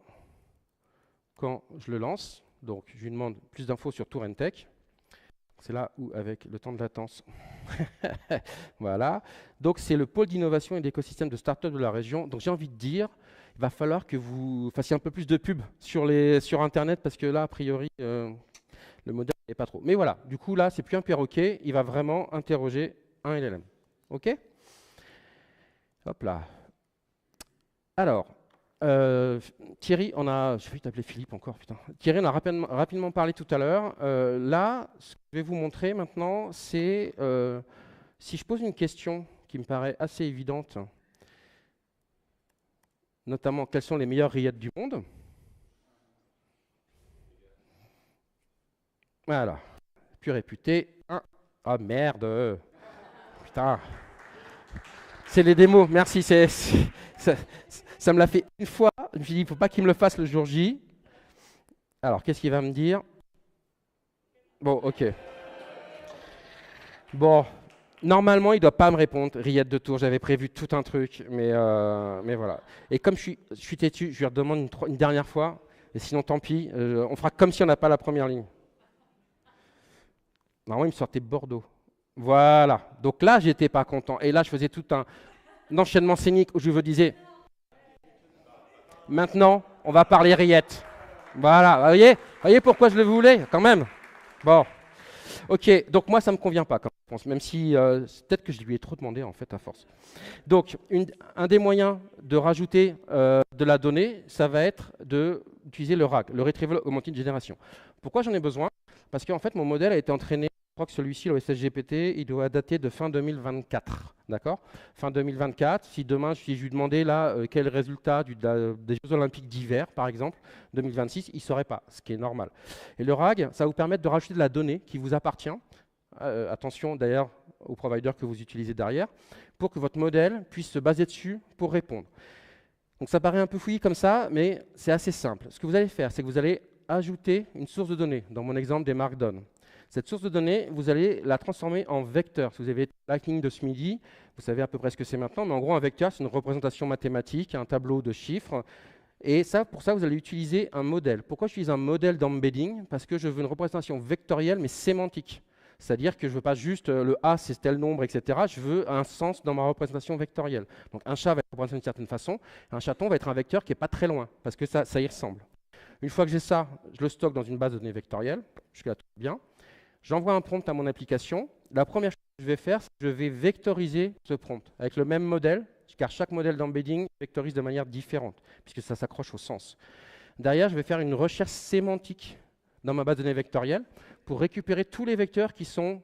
quand je le lance, donc je lui demande plus d'infos sur Tourentech. C'est là où, avec le temps de latence, voilà. Donc, c'est le pôle d'innovation et d'écosystème de start-up de la région. Donc, j'ai envie de dire, il va falloir que vous fassiez un peu plus de pub sur Internet, parce que là, a priori, le modèle n'est pas trop. Mais voilà, du coup, là, c'est plus un perroquet, il va vraiment interroger un LLM. OK? Hop là. Alors, Thierry, je vais t'appeler Philippe encore, putain. Thierry, on a rapidement parlé tout à l'heure. Là, ce que je vais vous montrer maintenant, c'est si je pose une question qui me paraît assez évidente, notamment quelles sont les meilleures rillettes du monde. Voilà, plus réputé. Ah merde, putain. C'est les démos, merci. Ça me l'a fait une fois. Je me suis dit, il ne faut pas qu'il me le fasse le jour J. Alors, qu'est-ce qu'il va me dire? Bon, ok. Bon, normalement, il ne doit pas me répondre. Rillette de Tours, j'avais prévu tout un truc, mais voilà. Et comme je suis têtu, je lui redemande une dernière fois. Et sinon, tant pis, on fera comme si on n'a pas la première ligne. Normalement, il me sortait Bordeaux. Voilà. Donc là, j'étais pas content. Et là, je faisais tout un enchaînement scénique où je vous disais, maintenant, on va parler rillettes. Voilà. Vous voyez pourquoi je le voulais, quand même. Bon. Ok, donc moi, ça ne me convient pas comme réponse, même si peut-être que je lui ai trop demandé, en fait, à force. Donc, un des moyens de rajouter de la donnée, ça va être d'utiliser le RAG, le Retrieval Augmented Generation. Pourquoi j'en ai besoin? Parce qu'en fait, mon modèle a été entraîné, je crois que celui-ci, l'OSSGPT, il doit dater de fin 2024. D'accord? Fin 2024. Si demain, je lui demandais là, quel résultat des Jeux Olympiques d'hiver, par exemple, 2026, il ne saurait pas, ce qui est normal. Et le RAG, ça va vous permettre de rajouter de la donnée qui vous appartient. Attention d'ailleurs au provider que vous utilisez derrière, pour que votre modèle puisse se baser dessus pour répondre. Donc ça paraît un peu fouillis comme ça, mais c'est assez simple. Ce que vous allez faire, c'est que vous allez ajouter une source de données, dans mon exemple des Markdown. Cette source de données, vous allez la transformer en vecteur. Si vous avez la ligne de ce midi, vous savez à peu près ce que c'est maintenant, mais en gros, un vecteur, c'est une représentation mathématique, un tableau de chiffres. Et ça, pour ça, vous allez utiliser un modèle. Pourquoi j'utilise un modèle d'embedding? Parce que je veux une représentation vectorielle, mais sémantique. C'est-à-dire que je ne veux pas juste le A, c'est tel nombre, etc. Je veux un sens dans ma représentation vectorielle. Donc un chat va être représenté d'une certaine façon, un chaton va être un vecteur qui n'est pas très loin, parce que ça y ressemble. Une fois que j'ai ça, je le stocke dans une base de données vectorielle, jusqu'à tout bien. J'envoie un prompt à mon application. La première chose que je vais faire, c'est que je vais vectoriser ce prompt avec le même modèle, car chaque modèle d'embedding vectorise de manière différente, puisque ça s'accroche au sens. Derrière, je vais faire une recherche sémantique dans ma base de données vectorielle pour récupérer tous les vecteurs qui sont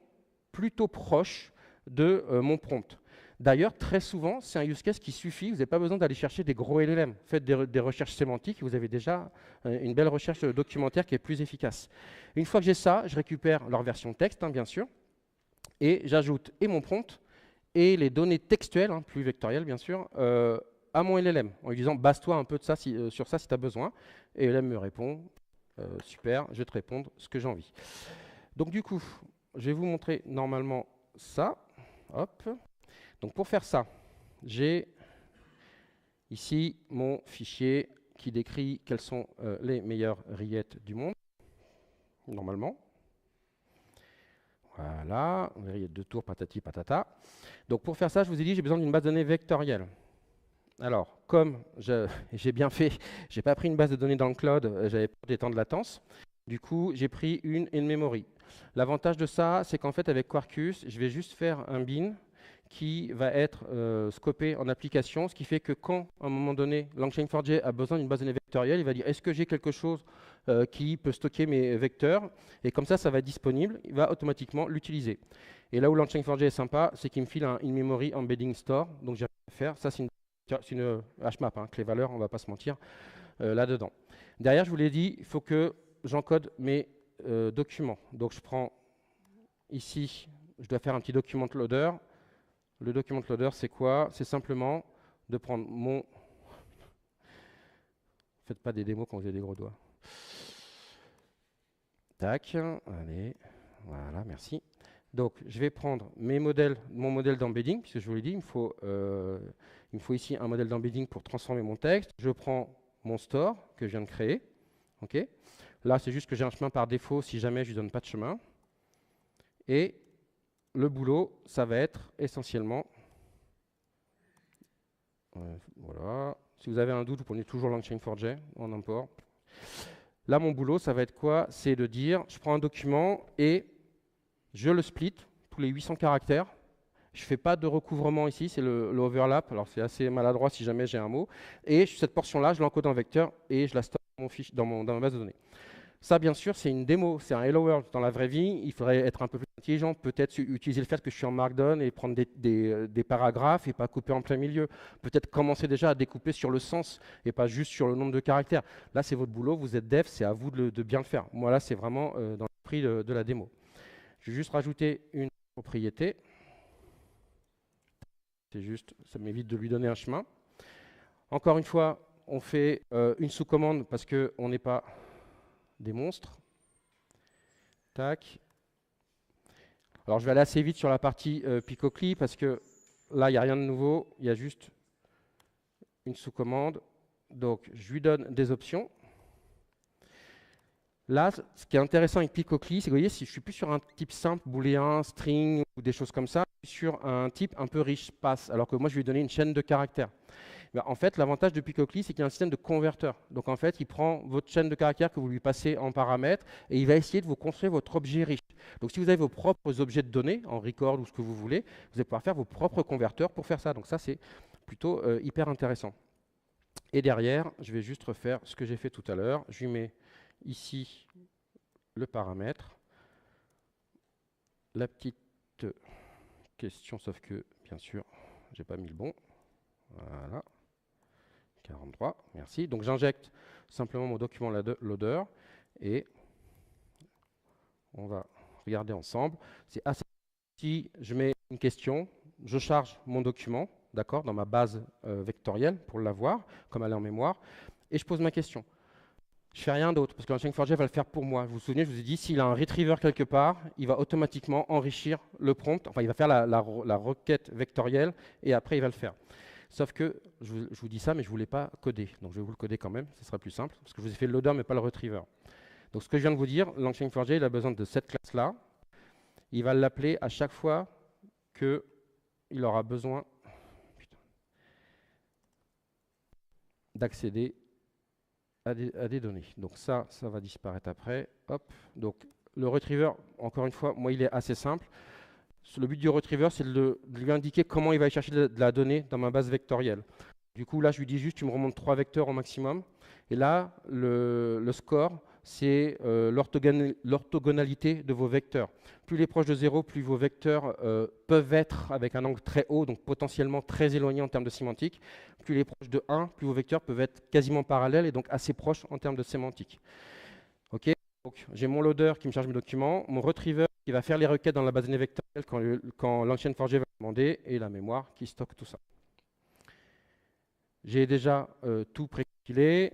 plutôt proches de mon prompt. D'ailleurs, très souvent, c'est un use case qui suffit. Vous n'avez pas besoin d'aller chercher des gros LLM. Faites des recherches sémantiques, vous avez déjà une belle recherche documentaire qui est plus efficace. Une fois que j'ai ça, je récupère leur version texte, bien sûr, et j'ajoute et mon prompt et les données textuelles, plus vectorielles bien sûr, à mon LLM, en lui disant base-toi un peu de ça, sur ça si tu as besoin. Et LLM me répond, super, je vais te répondre ce que j'ai envie. Donc du coup, je vais vous montrer normalement ça. Hop. Donc pour faire ça, j'ai ici mon fichier qui décrit quelles sont les meilleures rillettes du monde, normalement. Voilà, rillettes de tour, patati patata. Donc pour faire ça, je vous ai dit, j'ai besoin d'une base de données vectorielle. Alors, comme j'ai bien fait, j'ai pas pris une base de données dans le cloud, j'avais pas des temps de latence. Du coup, j'ai pris une in-memory. L'avantage de ça, c'est qu'en fait, avec Quarkus, je vais juste faire un bin qui va être scopé en application, ce qui fait que quand, à un moment donné, Langchain4j a besoin d'une base de données vectorielle, il va dire est-ce que j'ai quelque chose qui peut stocker mes vecteurs, et comme ça va être disponible, il va automatiquement l'utiliser. Et là où Langchain4j est sympa, c'est qu'il me file un in-memory embedding store, donc j'ai rien à faire. Ça, c'est une HMAP, hein, clé valeur, on ne va pas se mentir, là-dedans. Derrière, je vous l'ai dit, il faut que j'encode mes documents. Donc je prends ici, je dois faire un petit document loader. Le document loader, c'est quoi? C'est simplement de prendre mon... Faites pas des démos quand vous avez des gros doigts. Tac, allez, voilà, merci. Donc, je vais prendre mon modèle d'embedding, puisque je vous l'ai dit, il me faut ici un modèle d'embedding pour transformer mon texte. Je prends mon store que je viens de créer. Okay. Là, c'est juste que j'ai un chemin par défaut si jamais je ne donne pas de chemin. Et le boulot, ça va être essentiellement... voilà. Si vous avez un doute, vous prenez toujours Langchain4j en import. Là, mon boulot, ça va être quoi? C'est de dire, je prends un document et je le split, tous les 800 caractères. Je ne fais pas de recouvrement ici, c'est l'overlap. Alors, c'est assez maladroit si jamais j'ai un mot. Et cette portion-là, je l'encode en vecteur et je la stocke dans ma base de données. Ça, bien sûr, c'est une démo, c'est un Hello World. Dans la vraie vie, il faudrait être un peu plus intelligent, peut-être utiliser le fait que je suis en Markdown et prendre des paragraphes et pas couper en plein milieu. Peut-être commencer déjà à découper sur le sens et pas juste sur le nombre de caractères. Là, c'est votre boulot, vous êtes dev, c'est à vous de bien le faire. Moi, là, c'est vraiment dans l'esprit de la démo. Je vais juste rajouter une propriété. C'est juste, ça m'évite de lui donner un chemin. Encore une fois, on fait une sous-commande parce qu'on n'est pas des monstres. Tac. Alors je vais aller assez vite sur la partie Picocli parce que là, il n'y a rien de nouveau, il y a juste une sous-commande. Donc je lui donne des options. Là, ce qui est intéressant avec Picocli, c'est que vous voyez, si je suis plus sur un type simple, booléen, string ou des choses comme ça, je suis sur un type un peu riche, pass, alors que moi je vais lui donner une chaîne de caractères. Ben, en fait, l'avantage de Picocli, c'est qu'il y a un système de converteur. Donc en fait, il prend votre chaîne de caractères que vous lui passez en paramètres et il va essayer de vous construire votre objet riche. Donc si vous avez vos propres objets de données, en record ou ce que vous voulez, vous allez pouvoir faire vos propres converteurs pour faire ça. Donc ça, c'est plutôt hyper intéressant. Et derrière, je vais juste refaire ce que j'ai fait tout à l'heure. Je lui mets ici le paramètre, la petite question, sauf que, bien sûr, je n'ai pas mis le bon. Voilà. 43, merci. Donc j'injecte simplement mon document loader et on va regarder ensemble. C'est assez si je mets une question, je charge mon document, d'accord, dans ma base vectorielle pour l'avoir, comme elle est en mémoire, et je pose ma question. Je fais rien d'autre, parce que Langchain4j va le faire pour moi. Vous vous souvenez, je vous ai dit, s'il a un retriever quelque part, il va automatiquement enrichir le prompt, enfin il va faire la requête vectorielle, et après il va le faire. Sauf que, je vous dis ça, mais je ne voulais pas coder. Donc je vais vous le coder quand même, ce sera plus simple, parce que je vous ai fait le loader, mais pas le retriever. Donc ce que je viens de vous dire, Langchain4j, il a besoin de cette classe-là. Il va l'appeler à chaque fois qu'il aura besoin d'accéder à des données. Donc ça va disparaître après. Hop. Donc le retriever, encore une fois, moi, il est assez simple. Le but du retriever, c'est de lui indiquer comment il va aller chercher de la donnée dans ma base vectorielle. Du coup, là, je lui dis juste, tu me remontes 3 vecteurs au maximum. Et là, le score, c'est l'orthogonalité de vos vecteurs. Plus il est proche de 0, plus vos vecteurs peuvent être avec un angle très haut, donc potentiellement très éloigné en termes de sémantique. Plus il est proche de 1, plus vos vecteurs peuvent être quasiment parallèles et donc assez proches en termes de sémantique. Ok. Donc, j'ai mon loader qui me charge mes documents, mon retriever qui va faire les requêtes dans la base de données vectorielle quand Langchain4j va demander, et la mémoire qui stocke tout ça. J'ai déjà tout précompilé.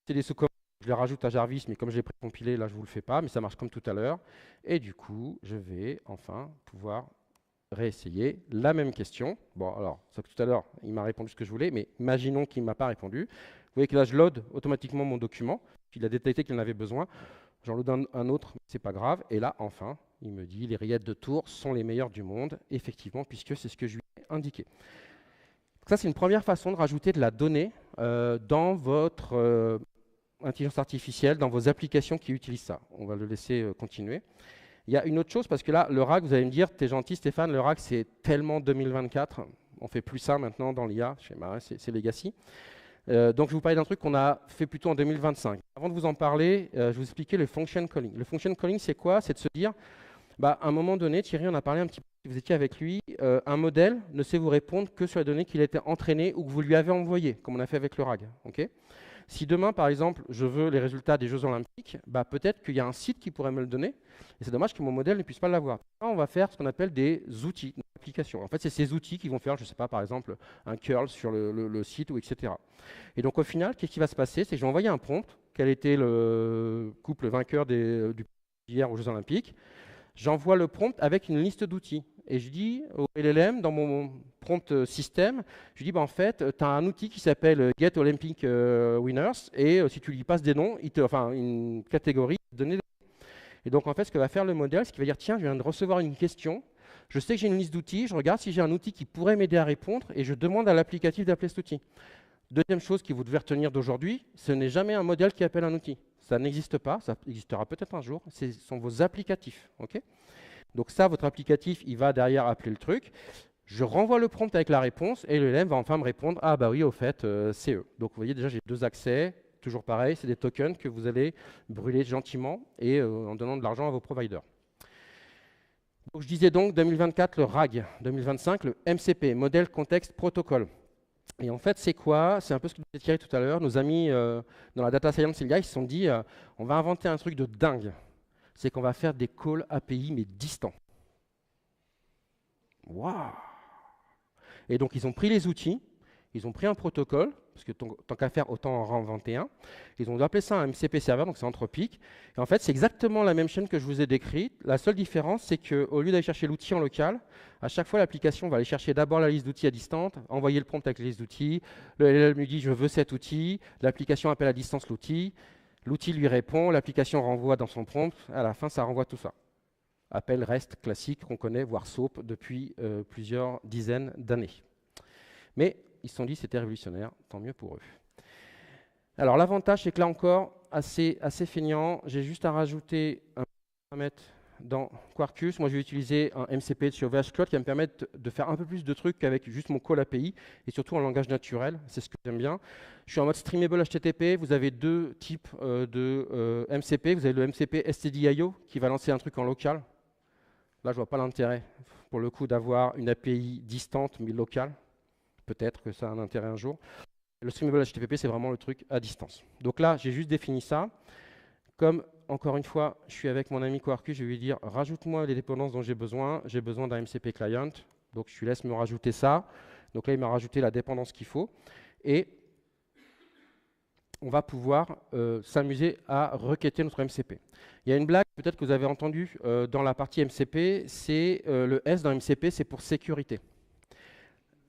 C'est des sous-commandes, je les rajoute à Jarvis, mais comme je l'ai précompilé, là je ne vous le fais pas, mais ça marche comme tout à l'heure. Et du coup, je vais enfin pouvoir réessayer la même question. Bon, alors, ça que tout à l'heure, il m'a répondu ce que je voulais, mais imaginons qu'il ne m'a pas répondu. Vous voyez que là, je load automatiquement mon document. Il a détecté qu'il en avait besoin. J'en load un autre, c'est pas grave. Et là, enfin, il me dit les rillettes de Tours sont les meilleures du monde, effectivement, puisque c'est ce que je lui ai indiqué. Ça, c'est une première façon de rajouter de la donnée dans votre intelligence artificielle, dans vos applications qui utilisent ça. On va le laisser continuer. Il y a une autre chose, parce que là, le RAG, vous allez me dire, t'es gentil Stéphane, le RAG c'est tellement 2024, on fait plus ça maintenant dans l'IA, c'est legacy. Donc je vais vous parler d'un truc qu'on a fait plutôt en 2025. Avant de vous en parler, je vais vous expliquer le function calling. Le function calling, c'est quoi? C'est de se dire, à un moment donné, Thierry, on a parlé un petit peu, vous étiez avec lui, un modèle ne sait vous répondre que sur les données qu'il a été entraîné ou que vous lui avez envoyées, comme on a fait avec le RAG. Okay. Si demain, par exemple, je veux les résultats des Jeux Olympiques, peut-être qu'il y a un site qui pourrait me le donner, et c'est dommage que mon modèle ne puisse pas l'avoir. On va faire ce qu'on appelle des outils, des applications. En fait, c'est ces outils qui vont faire, je ne sais pas, par exemple, un curl sur le site, ou etc. Et donc, au final, qu'est-ce qui va se passer? C'est que je vais envoyer un prompt, quel était le couple vainqueur d'hier aux Jeux Olympiques. J'envoie le prompt avec une liste d'outils. Et je dis au LLM, dans mon prompt système, je dis en fait, tu as un outil qui s'appelle Get Olympic Winners, et si tu lui passes des noms, une catégorie, il te donne des noms. Et donc en fait, ce que va faire le modèle, c'est qu'il va dire tiens, je viens de recevoir une question, je sais que j'ai une liste d'outils, je regarde si j'ai un outil qui pourrait m'aider à répondre, et je demande à l'applicatif d'appeler cet outil. Deuxième chose que vous devez retenir d'aujourd'hui, ce n'est jamais un modèle qui appelle un outil. Ça n'existe pas, ça existera peut-être un jour, ce sont vos applicatifs. Okay. Donc ça, votre applicatif, il va derrière appeler le truc. Je renvoie le prompt avec la réponse et le LM va enfin me répondre « Ah bah oui, au fait, c'est eux ». Donc vous voyez déjà, j'ai deux accès, toujours pareil, c'est des tokens que vous allez brûler gentiment et en donnant de l'argent à vos providers. Donc, je disais donc 2024, le RAG, 2025, le MCP, Model Context Protocol. Et en fait, c'est quoi? C'est un peu ce que disait Thierry tout à l'heure. Nos amis dans la data science, ils se sont dit on va inventer un truc de dingue. C'est qu'on va faire des calls API, mais distants. Waouh! Et donc, ils ont pris les outils, ils ont pris un protocole, parce que tant qu'à faire, autant en inventer un. Ils ont appelé ça un MCP serveur, donc c'est Anthropic. Et en fait, c'est exactement la même chaîne que je vous ai décrite. La seule différence, c'est qu'au lieu d'aller chercher l'outil en local, à chaque fois, l'application va aller chercher d'abord la liste d'outils à distance, envoyer le prompt avec la liste d'outils. Le LLM lui dit « je veux cet outil ». L'application appelle à distance l'outil. L'outil lui répond, l'application renvoie dans son prompt. À la fin, ça renvoie tout ça. Appel REST classique qu'on connaît, voire SOAP, depuis plusieurs dizaines d'années. Mais ils se sont dit que c'était révolutionnaire, tant mieux pour eux. Alors l'avantage, c'est que là encore, assez feignant, j'ai juste à rajouter un paramètre dans Quarkus. Moi, je vais utiliser un MCP sur OVH Cloud qui va me permettre de faire un peu plus de trucs qu'avec juste mon call API, et surtout en langage naturel, c'est ce que j'aime bien. Je suis en mode streamable HTTP, vous avez deux types de MCP. Vous avez le MCP STDIO qui va lancer un truc en local. Là, je ne vois pas l'intérêt, pour le coup, d'avoir une API distante mais locale. Peut-être que ça a un intérêt un jour. Le streamable HTTP, c'est vraiment le truc à distance. Donc là, j'ai juste défini ça. Comme, encore une fois, je suis avec mon ami Quarkus, je vais lui dire, rajoute-moi les dépendances dont j'ai besoin. J'ai besoin d'un MCP client. Donc, je lui laisse me rajouter ça. Donc là, il m'a rajouté la dépendance qu'il faut. Et on va pouvoir s'amuser à requêter notre MCP. Il y a une blague, peut-être que vous avez entendu dans la partie MCP, c'est le S dans MCP, c'est pour sécurité.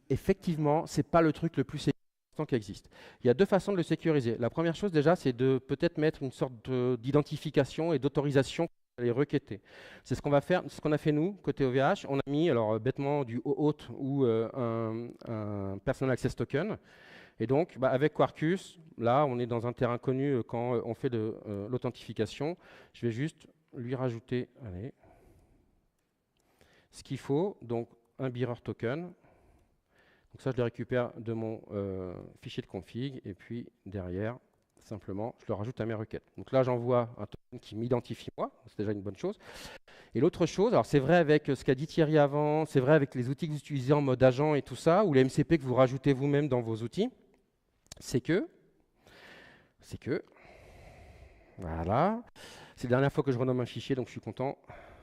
Effectivement, ce n'est pas le truc le plus sécurisant qui existe. Il y a deux façons de le sécuriser. La première chose déjà, c'est de peut-être mettre une sorte d'identification et d'autorisation pour les requêter. C'est ce qu'on va faire, ce qu'on a fait nous, côté OVH. On a mis, alors bêtement, du OAuth ou un Personal Access Token. Et donc, avec Quarkus, là, on est dans un terrain connu quand on fait de l'authentification. Je vais juste lui rajouter ce qu'il faut, donc un bearer token. Donc ça, je le récupère de mon fichier de config, et puis derrière, simplement, je le rajoute à mes requêtes. Donc là, j'envoie un token qui m'identifie moi, c'est déjà une bonne chose. Et l'autre chose, alors c'est vrai avec ce qu'a dit Thierry avant, c'est vrai avec les outils que vous utilisez en mode agent et tout ça, ou les MCP que vous rajoutez vous-même dans vos outils, c'est que, voilà, c'est la dernière fois que je renomme un fichier, donc je suis content.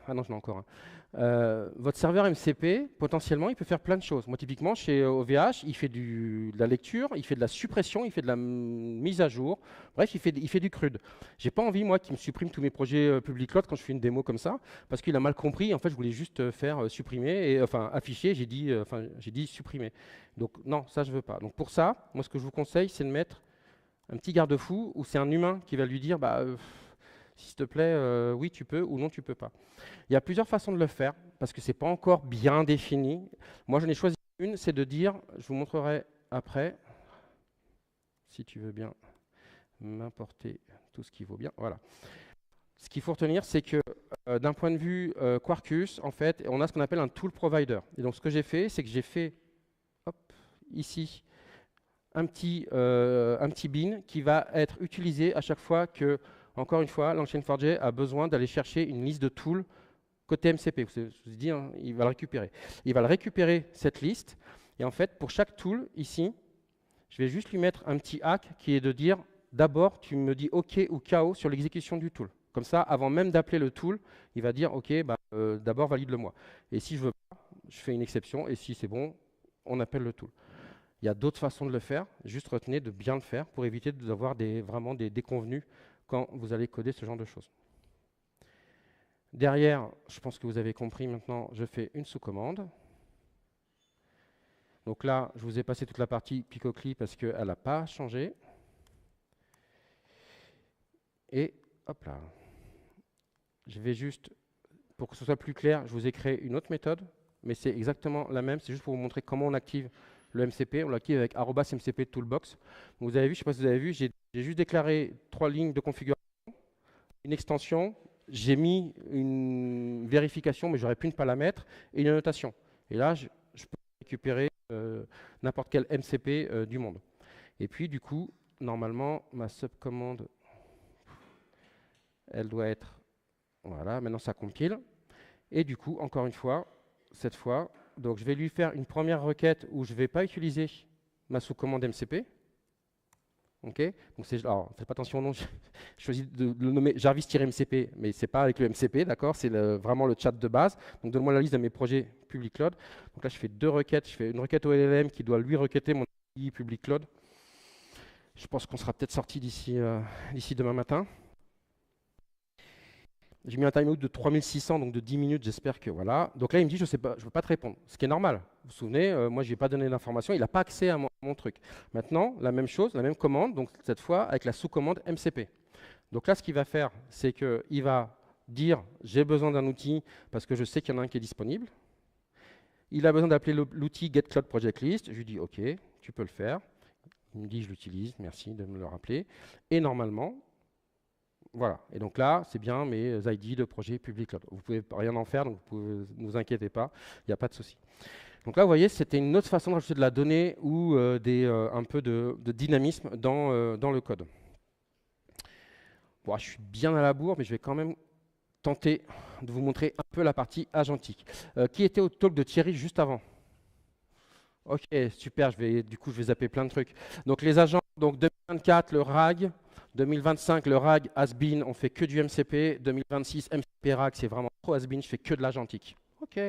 Ah non, j'en ai encore un. Votre serveur MCP, potentiellement, il peut faire plein de choses. Moi, typiquement, chez OVH, il fait de la lecture, il fait de la suppression, il fait de la mise à jour. Bref, il fait du CRUD. J'ai pas envie, moi, qu'il me supprime tous mes projets public cloud quand je fais une démo comme ça, parce qu'il a mal compris. En fait, je voulais juste faire supprimer, et, enfin afficher, j'ai dit supprimer. Donc non, ça, je veux pas. Donc pour ça, moi, ce que je vous conseille, c'est de mettre un petit garde-fou où c'est un humain qui va lui dire, bah, s'il te plaît, oui, tu peux ou non, tu peux pas. Il y a plusieurs façons de le faire parce que c'est pas encore bien défini. Moi, j'en ai choisi une, c'est de dire, je vous montrerai après, si tu veux bien m'importer tout ce qui vaut bien. Voilà. Ce qu'il faut retenir, c'est que d'un point de vue Quarkus, en fait, on a ce qu'on appelle un tool provider. Et donc, ce que j'ai fait, c'est que j'ai fait, hop, ici, un petit bin qui va être utilisé à chaque fois que, encore une fois, Launch-4j a besoin d'aller chercher une liste de tools côté MCP. Je vous ai dit, hein, il va le récupérer. Il va le récupérer, cette liste. Et en fait, pour chaque tool, ici, je vais juste lui mettre un petit hack qui est de dire, d'abord, tu me dis OK ou KO sur l'exécution du tool. Comme ça, avant même d'appeler le tool, il va dire OK, bah, d'abord valide-le-moi. Et si je veux pas, je fais une exception. Et si c'est bon, on appelle le tool. Il y a d'autres façons de le faire. Juste retenez de bien le faire pour éviter d'avoir vraiment des déconvenus quand vous allez coder ce genre de choses. Derrière, je pense que vous avez compris maintenant, je fais une sous-commande. Donc là, je vous ai passé toute la partie Picocli parce qu'elle n'a pas changé. Et hop là. Je vais juste, pour que ce soit plus clair, je vous ai créé une autre méthode, mais c'est exactement la même, c'est juste pour vous montrer comment on active le MCP. On l'active avec @mcp toolbox. Vous avez vu, je ne sais pas si vous avez vu, j'ai juste déclaré 3 lignes de configuration, une extension, j'ai mis une vérification, mais j'aurais pu ne pas la mettre, et une annotation. Et là, je peux récupérer n'importe quel MCP du monde. Et puis, du coup, normalement, ma subcommande, elle doit être... Voilà, maintenant ça compile. Et du coup, encore une fois, cette fois, donc je vais lui faire une première requête où je ne vais pas utiliser ma sous-commande MCP. Ok, donc alors, faites pas attention au nom, je choisis de le nommer Jarvis-MCP, mais ce n'est pas avec le MCP, d'accord, c'est vraiment le chat de base. Donc donne-moi la liste de mes projets public cloud. Donc là, je fais 2 requêtes. Je fais une requête au LLM qui doit lui requêter mon API public cloud. Je pense qu'on sera peut-être sorti d'ici demain matin. J'ai mis un timeout de 3600, donc de 10 minutes, j'espère que voilà. Donc là, il me dit, je ne veux pas te répondre, ce qui est normal. Vous vous souvenez, moi, je lui ai pas donné d'informations, il n'a pas accès à mon truc. Maintenant, la même chose, la même commande, donc cette fois avec la sous-commande MCP. Donc là, ce qu'il va faire, c'est qu'il va dire, j'ai besoin d'un outil parce que je sais qu'il y en a un qui est disponible. Il a besoin d'appeler l'outil getCloudProjectList. Je lui dis, OK, tu peux le faire. Il me dit, je l'utilise, merci de me le rappeler. Et normalement, voilà, et donc là, c'est bien mes ID de projet public cloud. Vous ne pouvez rien en faire, donc ne vous inquiétez pas, il n'y a pas de souci. Donc là, vous voyez, c'était une autre façon de rajouter de la donnée ou un peu de dynamisme dans le code. Bon, je suis bien à la bourre, mais je vais quand même tenter de vous montrer un peu la partie agentique. Qui était au talk de Thierry juste avant? Ok, super, du coup, je vais zapper plein de trucs. Donc les agents, donc 2024, le RAG. 2025, le RAG has-been, on fait que du MCP. 2026, MCP RAG, c'est vraiment trop has-been, je fais que de l'agentique. Ok.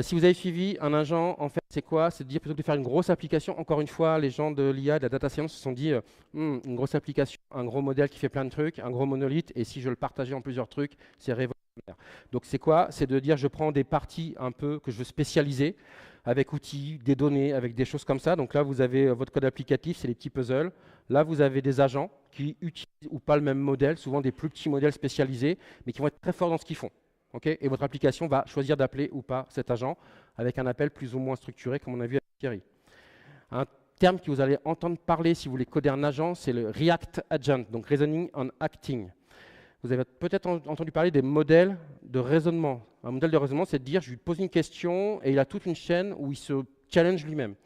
Si vous avez suivi un agent, en fait, c'est quoi? C'est de dire plutôt que de faire une grosse application. Encore une fois, les gens de l'IA, de la data science se sont dit une grosse application, un gros modèle qui fait plein de trucs, un gros monolithe, et si je le partageais en plusieurs trucs, c'est révolutionnaire. Donc c'est quoi? C'est de dire je prends des parties un peu que je veux spécialiser avec outils, des données, avec des choses comme ça. Donc là, vous avez votre code applicatif, c'est les petits puzzles. Là, vous avez des agents qui utilisent ou pas le même modèle, souvent des plus petits modèles spécialisés, mais qui vont être très forts dans ce qu'ils font. Okay, et votre application va choisir d'appeler ou pas cet agent avec un appel plus ou moins structuré, comme on a vu avec Thierry. Un terme que vous allez entendre parler si vous voulez coder un agent, c'est le React Agent, donc Reasoning on Acting. Vous avez peut-être entendu parler des modèles de raisonnement. Un modèle de raisonnement, c'est de dire, je lui pose une question et il a toute une chaîne où il se challenge lui-même.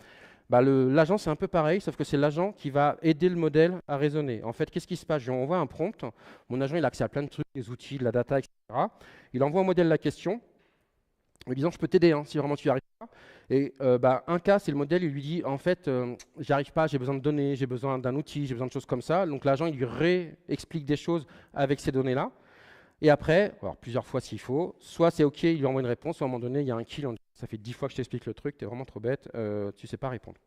Bah, l'agent, c'est un peu pareil, sauf que c'est l'agent qui va aider le modèle à raisonner. En fait, qu'est-ce qui se passe? Je lui envoie un prompt. Mon agent, il a accès à plein de trucs, des outils, de la data, etc. Il envoie au modèle la question, en lui disant, je peux t'aider hein, si vraiment tu n'y arrives pas. Et un cas, c'est le modèle, il lui dit, en fait, j'y arrive pas, j'ai besoin de données, j'ai besoin d'un outil, j'ai besoin de choses comme ça. Donc l'agent, il lui réexplique des choses avec ces données-là. Et après, alors plusieurs fois s'il faut, soit c'est OK, il lui envoie une réponse, soit à un moment donné, il y a un kill, ça fait 10 fois que je t'explique le truc, t'es vraiment trop bête, tu sais pas répondre.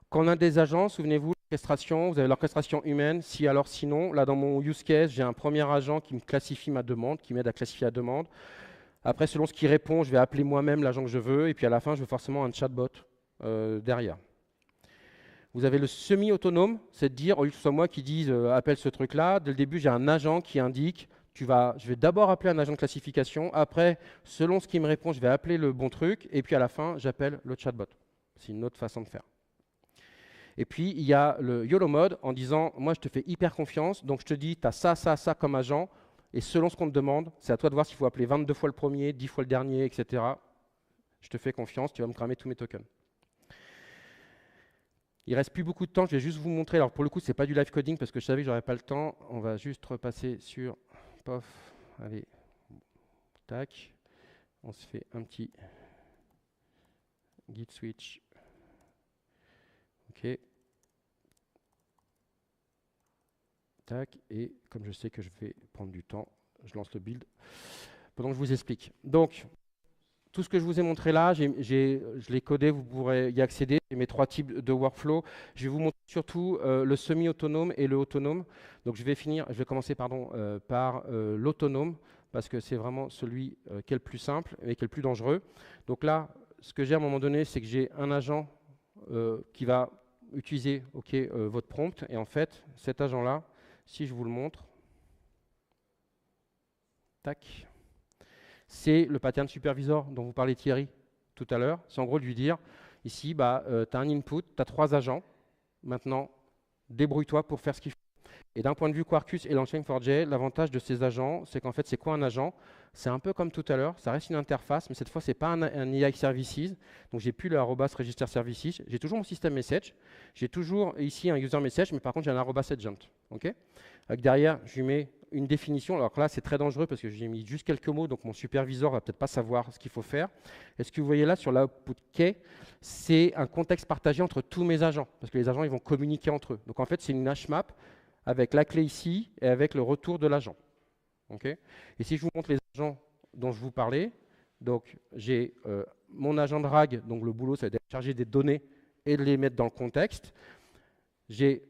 Quand on a des agents, souvenez-vous, l'orchestration, vous avez l'orchestration humaine, si alors sinon, là dans mon use case, j'ai un premier agent qui me classifie ma demande, qui m'aide à classifier la demande. Après, selon ce qu'il répond, je vais appeler moi-même l'agent que je veux, et puis à la fin, je veux forcément un chatbot derrière. Vous avez le semi-autonome, c'est de dire, au lieu que ce soit moi qui dise appelle ce truc-là, dès le début, j'ai un agent qui indique, je vais d'abord appeler un agent de classification, après, selon ce qu'il me répond, je vais appeler le bon truc, et puis à la fin, j'appelle le chatbot. C'est une autre façon de faire. Et puis, il y a le YOLO mode en disant, moi, je te fais hyper confiance, donc je te dis, tu as ça, ça, ça comme agent, et selon ce qu'on te demande, c'est à toi de voir s'il faut appeler 22 fois le premier, 10 fois le dernier, etc. Je te fais confiance, tu vas me cramer tous mes tokens. Il reste plus beaucoup de temps, je vais juste vous montrer. Alors pour le coup, c'est pas du live coding parce que je savais que j'aurais pas le temps. On va juste repasser sur pof. Allez, tac. On se fait un petit git switch. OK. Tac. Et comme je sais que je vais prendre du temps, je lance le build pendant que je vous explique. Donc, tout ce que je vous ai montré là, je l'ai codé, vous pourrez y accéder. J'ai mes 3 types de workflow. Je vais vous montrer surtout le semi-autonome et le autonome. Donc je vais commencer par l'autonome, parce que c'est vraiment celui qui est le plus simple et qui est le plus dangereux. Donc là, ce que j'ai à un moment donné, c'est que j'ai un agent qui va utiliser votre prompt. Et en fait, cet agent-là, si je vous le montre, tac. C'est le pattern supervisor dont vous parlez Thierry tout à l'heure. C'est en gros de lui dire, ici, tu as un input, tu as 3 agents, maintenant, débrouille-toi pour faire ce qu'il faut. Et d'un point de vue Quarkus et Langchain4j, l'avantage de ces agents, c'est qu'en fait, c'est quoi un agent? C'est un peu comme tout à l'heure, ça reste une interface, mais cette fois, ce n'est pas un EI services, donc j'ai plus le arrobas register services, j'ai toujours mon système message, j'ai toujours ici un user message, mais par contre, j'ai un arrobas agent. Okay, avec derrière, je lui mets une définition. Alors là, c'est très dangereux parce que j'ai mis juste quelques mots, donc mon superviseur va peut-être pas savoir ce qu'il faut faire. Et ce que vous voyez là sur l'output key, c'est un contexte partagé entre tous mes agents, parce que les agents ils vont communiquer entre eux. Donc en fait, c'est une hash map avec la clé ici et avec le retour de l'agent. Okay, et si je vous montre les agents dont je vous parlais, donc j'ai mon agent drag, donc le boulot, ça va être de charger des données et de les mettre dans le contexte. J'ai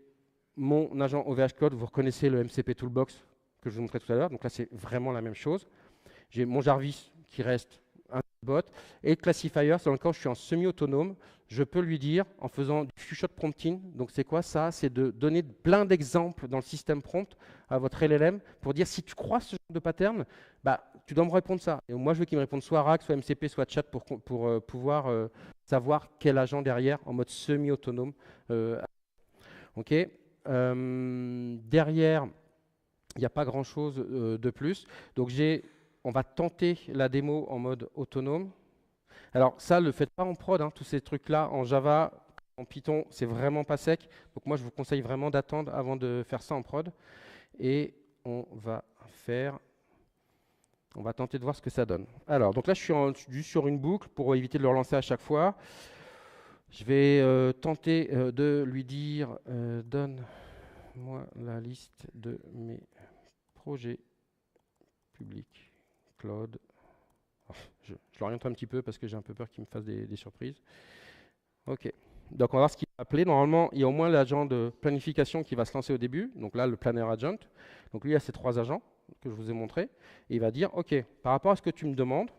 mon agent OVH Cloud, vous reconnaissez le MCP Toolbox que je vous montrais tout à l'heure, donc là c'est vraiment la même chose. J'ai mon Jarvis qui reste un bot, et le classifier, sur le cas où je suis en semi-autonome, je peux lui dire, en faisant du few-shot prompting, donc c'est quoi ça? C'est de donner plein d'exemples dans le système prompt à votre LLM pour dire si tu crois ce genre de pattern, bah, tu dois me répondre ça. Et moi je veux qu'il me réponde soit RAG, soit MCP, soit chat pour pouvoir savoir quel agent derrière en mode semi-autonome. Ok. Derrière, il n'y a pas grand-chose de plus. Donc on va tenter la démo en mode autonome. Alors ça, ne le faites pas en prod, hein, tous ces trucs-là en Java, en Python, c'est vraiment pas sec. Donc moi, je vous conseille vraiment d'attendre avant de faire ça en prod. Et on va tenter de voir ce que ça donne. Alors, donc là, je suis juste sur une boucle pour éviter de le relancer à chaque fois. Je vais tenter de lui dire donne-moi la liste de mes projets publics cloud. Je l'oriente un petit peu parce que j'ai un peu peur qu'il me fasse des surprises. OK. Donc on va voir ce qu'il va appeler. Normalement, il y a au moins l'agent de planification qui va se lancer au début. Donc là, le planner agent. Donc lui, il y a ces 3 agents que je vous ai montrés. Et il va dire, OK, par rapport à ce que tu me demandes,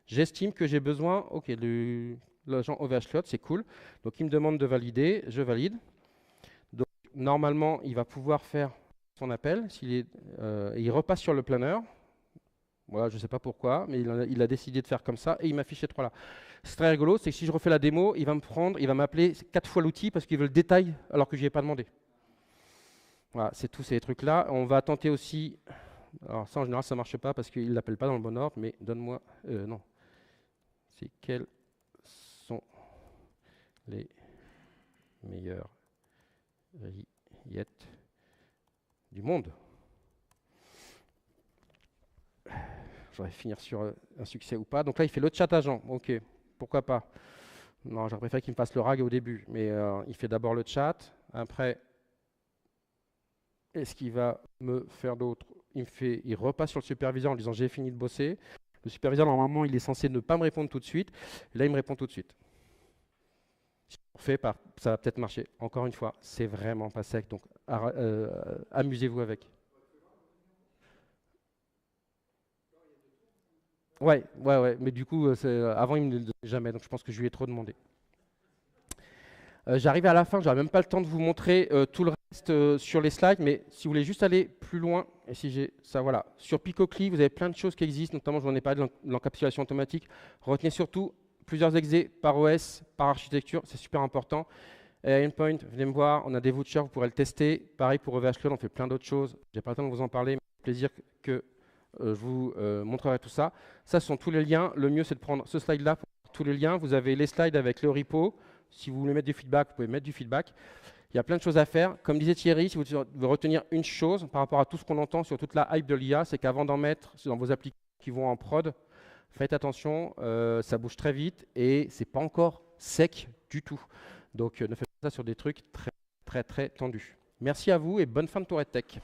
j'estime que j'ai besoin, OK, de l'agent OVH Cloud, c'est cool. Donc il me demande de valider, je valide. Donc normalement, il va pouvoir faire son appel. Il repasse sur le planner. Voilà, je ne sais pas pourquoi, mais il a décidé de faire comme ça et il m'affiche ces 3 là. C'est très rigolo, c'est que si je refais la démo, il va m'appeler 4 fois l'outil parce qu'il veut le détail alors que je n'y ai pas demandé. Voilà, c'est tous ces trucs-là. On va tenter aussi, alors ça en général ça ne marche pas parce qu'il ne l'appelle pas dans le bon ordre, mais donne-moi, non. C'est quels sont les meilleurs rillettes du monde? J'aurais finir sur un succès ou pas. Donc là, il fait le chat agent. OK, pourquoi pas. Non, j'aurais préféré qu'il me fasse le RAG au début, mais il fait d'abord le chat. Après, est-ce qu'il va me faire d'autres? il repasse sur le superviseur en disant j'ai fini de bosser. Le superviseur, normalement, il est censé ne pas me répondre tout de suite. Et là, il me répond tout de suite. Si on fait, ça va peut-être marcher. Encore une fois, c'est vraiment pas sec, donc amusez-vous avec. Ouais, mais du coup, avant, il me le donnait jamais, donc je pense que je lui ai trop demandé. J'arrive à la fin, j'aurai même pas le temps de vous montrer tout le reste sur les slides, mais si vous voulez juste aller plus loin, et si j'ai ça, voilà. Sur Picocli, vous avez plein de choses qui existent, notamment, je vous en ai parlé de l'encapsulation automatique. Retenez surtout plusieurs exés par OS, par architecture, c'est super important. Et Endpoint, venez me voir, on a des vouchers, vous pourrez le tester. Pareil pour EVH Cloud, on fait plein d'autres choses. J'ai pas le temps de vous en parler, mais c'est plaisir que je vous montrerai tout ça. Ça, ce sont tous les liens. Le mieux, c'est de prendre ce slide-là pour tous les liens. Vous avez les slides avec le repo. Si vous voulez mettre du feedback, vous pouvez mettre du feedback. Il y a plein de choses à faire. Comme disait Thierry, si vous devez retenir une chose par rapport à tout ce qu'on entend sur toute la hype de l'IA, c'est qu'avant d'en mettre dans vos applications qui vont en prod, faites attention, ça bouge très vite et c'est pas encore sec du tout. Donc ne faites pas ça sur des trucs très tendus. Merci à vous et bonne fin de Tourette Tech.